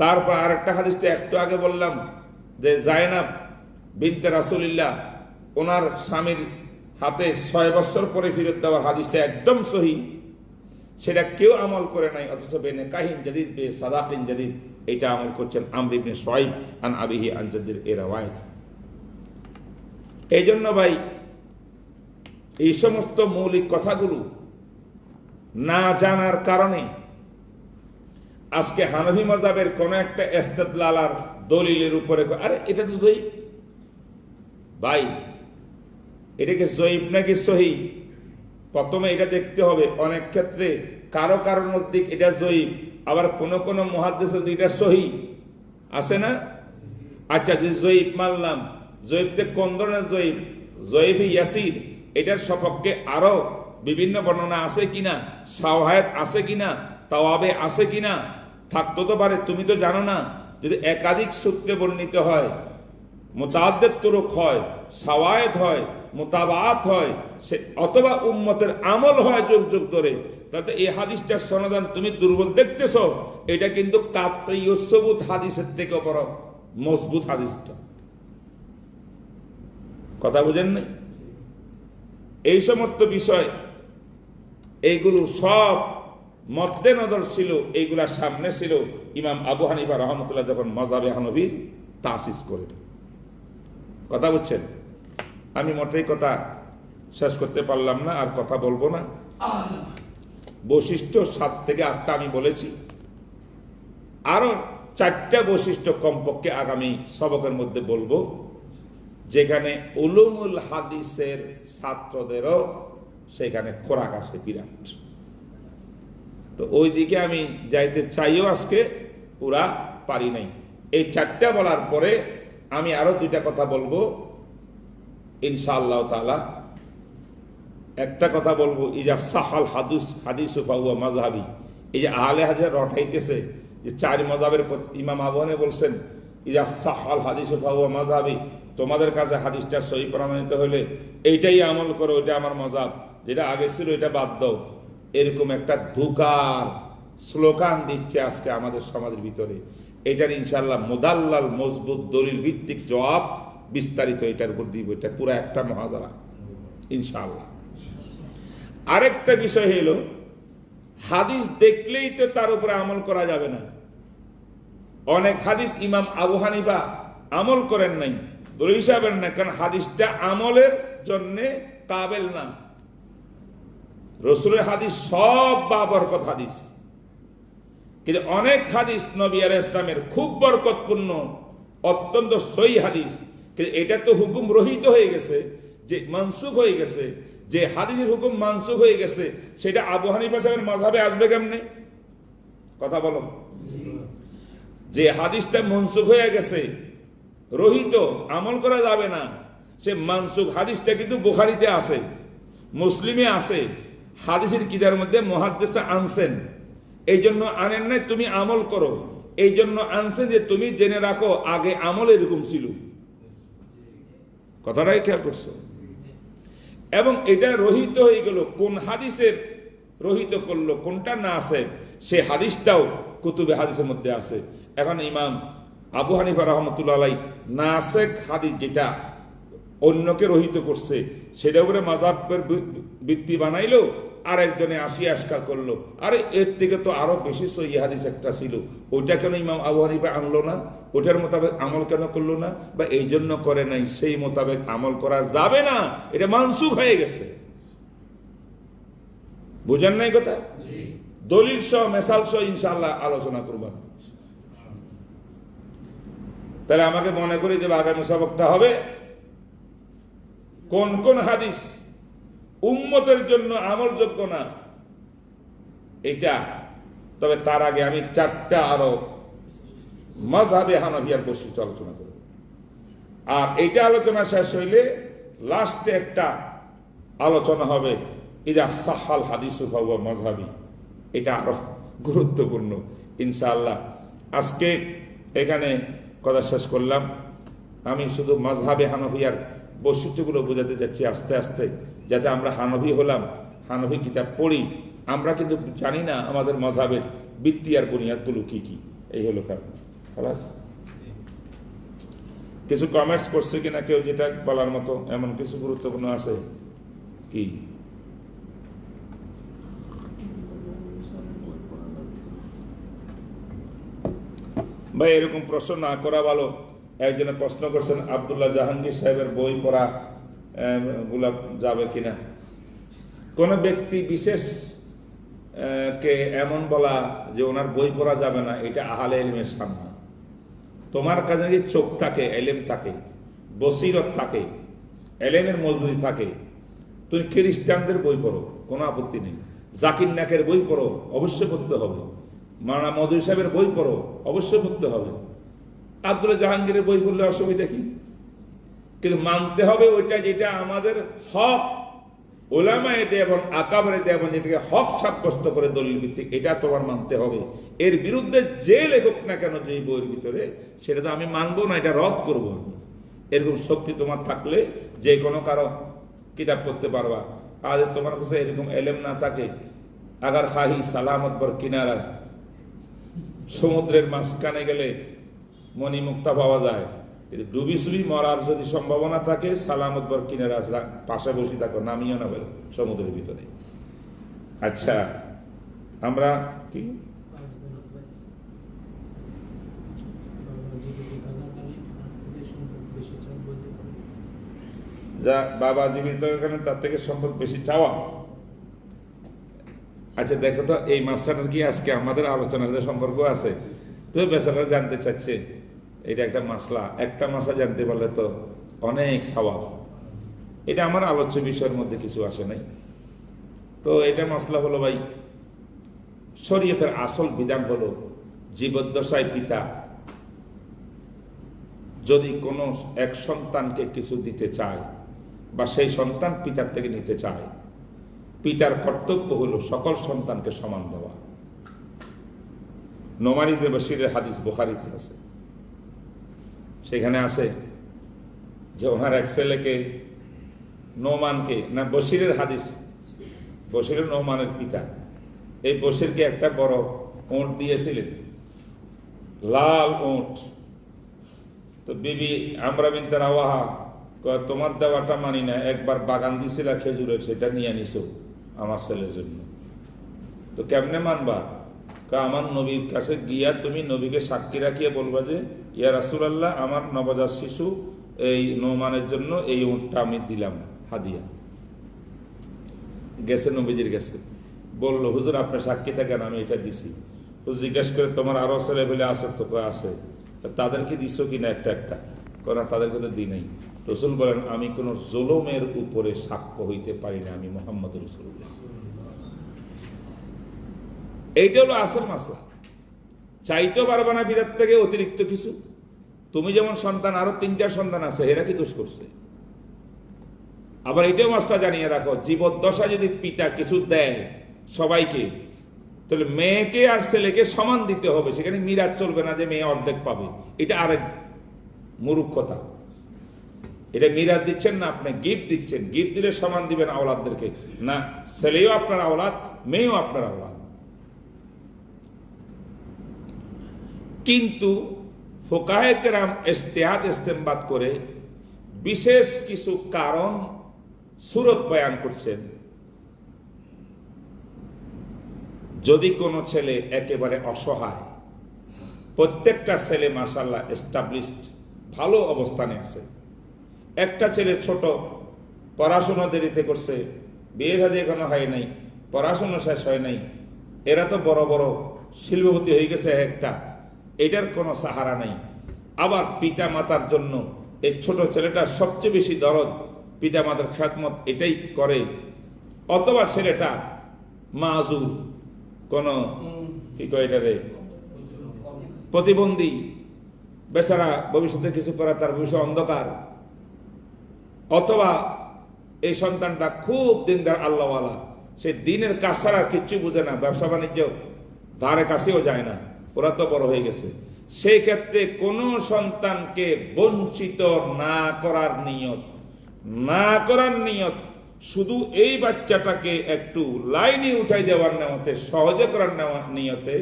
Speaker 1: তারপর আরেকটা হাদিসটা একটু আগে বললাম যে জায়নাব বিনতে রাসূলুল্লাহ ওনার স্বামীর হাতে 6 বছর পরে ফিরত দেওয়ার হাদিসটা একদম সহিহ। সেটা কেউ আমল করে নাই, অথচ বেনে কাহিন জাদিদ বে সাদাকিন জাদিদ এটা আমল করছেন আমর ইবনে শুআইব আন আবিহি আন জাদ্দির এ রাওয়ায়াত। এই জন্য ভাই এই সমস্ত মৌলিক কথাগুলো না জানার কারণে আজকে হানফি মাযহাবের কোন একটা ইস্তেদলাল আর দলিলের উপরে, আরে এটা তো জয়ীফ ভাই, এটাকে জয়ীফ নাকি সহিহ প্রথমে এটা দেখতে হবে। অনেক ক্ষেত্রে কারো কারোর মধ্যে এটা জয়ীফ, আবার কোন কোন মুহাদ্দিসের মধ্যে এটা সহিহ আছে না? আচ্ছা, যে জয়ীফ মানলাম, জয়ীফতে কোন ধরনের জয়ীফ? জয়ীফ ইয়াসির, এটার সপক্ষে আরো বিভিন্ন বর্ণনা আছে কিনা, শাওয়াহিদ আছে কিনা, তাওয়াবে আছে কিনা, থাকতে তো পারে, তুমি তো জানো না। যদি একাধিক সূত্রে বর্ণিত হয়, মুতাআদ্দিদ তুরুক হয়, শাওয়াহিদ হয়, মুতাবাআত হয়, সে অথবা উম্মতের আমল হয় যুগ যুগ ধরে, তাতে এই হাদিসটার সনদান তুমি দুর্বল দেখতেছো, এটা কিন্তু কাতঈ সুবুত হাদিসের থেকে বড় মজবুত হাদিসটা। কথা বুঝেন নাই? এই সমস্ত বিষয় এইগুলো সব মদ্দে নজর ছিল, এইগুলার সামনে ছিল ইমাম আবু হানিফা রাহমাতুল্লাহ যখন মাযহাবে হানফির তাসিস করে। কথা বুঝছেন? আমি মোটেই কথা শেষ করতে পারলাম না, আর কথা বলবো না। বৈশিষ্ট্য 7 থেকে 8টা আমি বলেছি, আরো 4টা বৈশিষ্ট্য কমপক্ষে আগামী সবকের মধ্যে বলবো, যেখানে উলুমুল হাদিসের ছাত্রদেরও সেখানে খোরাক আছে বিরাট। তো ওই দিকে আমি যাইতে চাইও, আজকে পুরা পারি নাই। এই 4টা বলার পরে আমি আরো 2টা কথা বলবো ইনশাআল্লাহ তাআলা। একটা কথা বলবো, ইজা সাহাল হাদিসু ফাহুয়া মাযহাবি। এই যে আহলে হাদিস রটাইতেছে যে 4 মাযহাবের ইমাম আবু হানিফা বলছেন ইজা সাহাল হাদিসু ফাহুয়া মাযহাবি, তোমাদের কাছে হাদিসটা সহিহ প্রমাণিত হলে এইটাই আমল করো, ওইটা আমার মাযহাব, যেটা আগে ছিল এটা বাদ দাও। এরকম একটা ধোঁকার স্লোগান দিচ্ছে আজকে আমাদের সমাজের ভিতরে। এটার ইনশাআল্লাহ মুদাল্লাল মজবুত দলিল ভিত্তিক জবাব বিস্তারিত এটার উপর দিব। এটা পুরো একটা মুহাজারা ইনশাআল্লাহ। আরেকটা বিষয় হলো, হাদিস দেখলেই তো তার উপরে আমল করা যাবে না। অনেক হাদিস ইমাম আবু হানিফা আমল করেন নাই, দলিল হিসাবে না, কারণ হাদিসটা আমলের জন্যে কাবেল না। রাসূলের হাদিস সব বাবরকত হাদিস, কিন্তু অনেক হাদিস নবী আলাইহিস সালামের খুব বরকতপূর্ণ, অত্যন্ত সহিহ হাদিস, কিন্তু এটা তো হুকুম রহিত হয়ে গেছে, যে মানসুখ হয়ে গেছে। যে হাদিসের হুকুম মানসুখ হয়ে গেছে সেটা আবু হানিফা সাহেবের মাযহাবে আসবে কেমনে? কথা বলো। যে হাদিসটা মানসুখ হয়ে গেছে, রহিত, আমল করা যাবে না, সে মানসুখ হাদিসটা কিন্তু বুখারীতে আছে, মুসলিমে আছে, হাদিসের কিতাবের মধ্যে মুহাদ্দিসরা আনছেন। এই জন্য আনেন নাই তুমি আমল করো, এই জন্য আনছেন যে তুমি জেনে রাখো আগে আমল এরকম ছিল। কথাটাই খেয়াল করছো? এবং এটা রহিত হয়ে গেল, কোন হাদিসের রহিত করলো, কোনটা না আছে, সে হাদিসটাও কুতুবে হাদিসের মধ্যে আছে। এখন ইমাম আবু হানিফা রহমতুল্লাহ আলাই নাসেখ হাদিস যেটা অন্যকে রহিত করছে সেটা উপরে মাযহাবের ভিত্তি বানাইলো, আর একজনে আসি আশকার করলো আরে এর থেকে তো আরো বেশি সহিহ হাদিস একটা ছিল, ওইটা কেন ইমাম আবু হানিফা আনলো না, ওটার মোতাবেক আমল কেন করলো না, বা এই জন্য করে নাই সেই মোতাবেক আমল করা যাবে না, এটা মানসুখ হয়ে গেছে। বুঝেন নাই কথা? দলিল সহ মেসাল সহ ইনশাআল্লাহ আলোচনা করবা। তাহলে আমাকে মনে করি যে আগামী সবকটা হবে কোন কোন হাদিস উম্মতের জন্য আমলযোগ্য না এটা। তবে তার আগে আমি 4টা আরো মাযহাবে হানাফিয়ার বৈশিষ্ট্য আলোচনা করব, আর এইটা আলোচনা শেষ হইলে লাস্টে একটা আলোচনা হবে ইদা সাহাল হাদিসু ফাহুয়া মাযহাবি, এটা আরো গুরুত্বপূর্ণ ইনশাআল্লাহ। আজকে এখানে কথা শেষ করলাম। আমি শুধু মাযহাবে হানাফিয়ার বৈশিষ্ট্যগুলো বোঝাতে যাচ্ছি আস্তে আস্তে, যাতে আমরা হানফি হলাম, হানফি কিতাব পড়ি, আমরা কিন্তু জানি না আমাদের মাযহাবের ভিত্তি আর বুনিয়াদগুলো কি কি। এই হলো কারণ। খালাস? কিছু কমেন্টস করছে কিনা কেউ যেটা বলার মতো এমন কিছু গুরুত্বপূর্ণ আছে কি? ভাই এরকম প্রশ্ন না করা ভালো। একজনে প্রশ্ন করছেন আব্দুল্লাহ জাহাঙ্গীর সাহেবের বই পড়া গুলা যাবে কিনা। কোন ব্যক্তি বিশেষ কে এমন বলা যে ওনার বই পড়া যাবে না, এটা আহলে ইলমের সামনে। তোমার কাছে যদি চোখ থাকে, এলেম থাকে, বসিরত থাকে, এলেমের মজবুতি থাকে, তুমি খ্রিস্টানদের বই পড়ো, কোনো আপত্তি নেই। জাকির নাকের বই পড়ো, অবশ্যই পড়তে হবে। মাওলানা মওদুদী সাহেবের বই পড়ো, অবশ্যই পড়তে হবে। আব্দুল্লাহ জাহাঙ্গীরের বই পড়লে অসুবিধা কি? কিন্তু মানতে হবে ওইটা যেটা আমাদের হক, ওলামায়ে দেওবন্দ আকাবরে দেওবন্দ যেটাকে হক সাব্যস্ত করে দলিল ভিত্তিক, এটা তোমার মানতে হবে। এর বিরুদ্ধে যে লেখক না কেন যে বইয়ের ভিতরে, সেটা তো আমি মানবো না, এটা রদ করবো আমি। এরকম শক্তি তোমার থাকলে যে কোনো কারো কিতাব পড়তে পারবা। আজ তোমার কাছে এরকম এলেম না থাকে, আগার খাহি সালামত বর কিনারা, সমুদ্রের মাঝখানে গেলে মণি মুক্তা পাওয়া যায়, কিন্তু ডুবি সুবি মরার যদি সম্ভাবনা থাকে, সালামত বর কিনারা আসলে পাশে বসে থাকো, নামিও না বলে সমুদ্রের ভিতরে। আচ্ছা, আমরা কি যা বাবা জীবিত এখানে তার থেকে সম্পদ বেশি চাওয়া। আচ্ছা দেখো তো এই মাসটার কি আজকে আমাদের আলোচনার যে সম্পর্ক আছে, তো বেচারা জানতে চাচ্ছে, এটা একটা মাসলা, একটা মাসা জানতে পারলে তো অনেক সওয়াব। এটা আমার আলোচ্য বিষয়ের মধ্যে কিছু আসে নাই। তো এটা মাসলা হলো ভাই, শরীয়তের আসল বিধান হলো জীবদ্দশায় পিতা যদি কোনো এক সন্তানকে কিছু দিতে চায় বা সেই সন্তান পিতার থেকে নিতে চায়, পিতার কর্তব্য হলো সকল সন্তানকে সমান দেওয়া। নোমান ইবনে বশিরের হাদিস বুখারীতে আছে, সেখানে আছে যে ওনার এক ছেলেকে, নোমানকে, না বশিরের হাদিস, বশিরের নোমানের পিতা, এই বশিরকে একটা বড় উট দিয়েছিলেন, লাল উট। তো বিবি আমরা বিনতে রাওয়াহা কয়, তোমার দেওয়াটা মানি না, একবার বাগান দিয়েছিল খেজুরের, সেটা নিয়ে নিছো আমার ছেলের জন্য, তো কেমনে মানবা? আমার নবীর কাছে গিয়া তুমি নবীকে সাক্ষী রাখিয়ে বলবা যে ইয়া রাসূলুল্লাহ, আমার নবজাত শিশু এই নোমানের জন্য এই উটটা আমি দিলাম হাদিয়া। গেছে নবীজির কাছে, বললো হুজুর আপনি সাক্ষী থাকেন, আমি এটা দিছি। হুজুর জিজ্ঞেস করে তোমার আরো ছেলে পেলে আছে? তো আছে। তাদেরকে দিছো কিনা একটা একটা? কারণ তাদেরকে তো দিই নাই। রসুল বলেন আমি কোন জুলুমের উপরে সাক্ষ্য হইতে পারি না, আমি মুহাম্মদ রাসূলুল্লাহ। এইটা হলো আসল মাসলা। চাইতেও পারবা না বিরাট থেকে অতিরিক্ত কিছু। তুমি যেমন সন্তান, আরো 3-4 সন্তান আছে, এরা কি দোষ করছে? আবার এটাও মাসলা জানিয়ে রাখো, জীবদ্দশা যদি পিতা কিছু দেয় সবাইকে, তাহলে মেয়েকে আর ছেলেকে সমান দিতে হবে। সেখানে মিরাজ চলবে না যে মেয়ে অর্ধেক পাবে, এটা আরেক মূর্খতা। এটা মিরাজ দিচ্ছেন না, আপনি গিফট দিচ্ছেন, গিফট দিলে সমান দিবেন আওলাদদেরকে না, ছেলেও আপনার আওলাদ, মেয়েও আপনার আওলাদ। কিন্তু ফুকাহে কেরাম ইজতিহাদ ইস্তেমবাদ করে বিশেষ কিছু কারণ সুরত বয়ান করছেন। যদি কোনো ছেলে একেবারে অসহায়, প্রত্যেকটা ছেলে মাশাআল্লাহ এস্টাবলিশড ভালো অবস্থানে আছে, একটা ছেলে ছোট, পড়াশোনা দেরিতে করছে, বিয়ে শাদী এখনো হয় নাই, পড়াশোনা শেষ হয় নাই, এরা তো বড় বড় শিল্পপতি হয়ে গেছে একটা, এটার কোনো সাহারা নাই। আবার পিতা মাতার জন্য এই ছোট ছেলেটার সবচেয়ে বেশি দরদ, পিতা মাতার খেদমত এটাই করে। অথবা ছেলেটা মাজুর, কোনো কি কয় এটারে, প্রতিবন্ধী, বেচারা ভবিষ্যতে কিছু করা তার ভবিষ্যৎ অন্ধকার। অথবা এই সন্তানটা খুব দিনদার আল্লাহওয়ালা, সে দিনের কাজ ছাড়া কিচ্ছু বুঝে না, ব্যবসা বাণিজ্য ধারে কাছেও যায় না, ওরা তো বড় হয়ে গেছে। সেই ক্ষেত্রে কোনো সন্তানকে বঞ্চিত না করার নিয়ত, শুধু এই বাচ্চাটাকে একটু লাইনে উঠাই দেওয়ার নেওয়াতে, সহজে করার নেওয়ার নিয়তে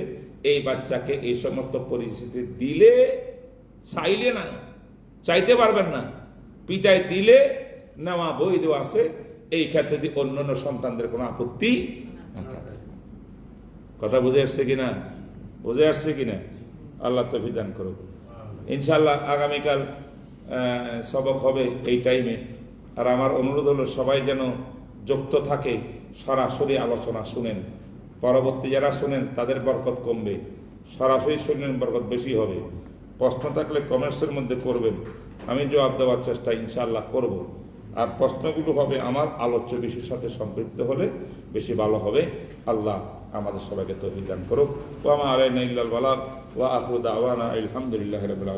Speaker 1: এই বাচ্চাকে এই সমস্ত পরিস্থিতি দিলে, চাইলে না, চাইতে পারবেন না, পিতায় দিলে নেওয়া বৈধ আছে। এই ক্ষেত্রে যদি অন্যান্য সন্তানদের কোনো আপত্তি না থাকে। কথা বুঝে আসছে কিনা? বুঝে আসছে কিনা? আল্লাহ তো বিধান করুক। ইনশাল্লাহ আগামীকাল সবক হবে এই টাইমে। আর আমার অনুরোধ হলো সবাই যেন যুক্ত থাকে, সরাসরি আলোচনা শুনেন। পরবর্তী যারা শুনেন তাদের বরকত কমবে, সরাসরি শুনলেন বরকত বেশি হবে। প্রশ্ন থাকলে কমেন্টসের মধ্যে করবেন, আমি জবাব দেওয়ার চেষ্টা ইনশাআল্লাহ করব। আর প্রশ্নগুলো হবে আমার আলোচ্য বিষয়ের সাথে সম্পৃক্ত হলে বেশি ভালো হবে। আল্লাহ আমাদের সবাইকে তৌফিক দান করুক। ওয়া মা আলাইনা ইল্লাল বালাগ ওয়া আখিরু দাওয়ানা আলহামদুলিল্লাহি রাব্বিল আলামিন।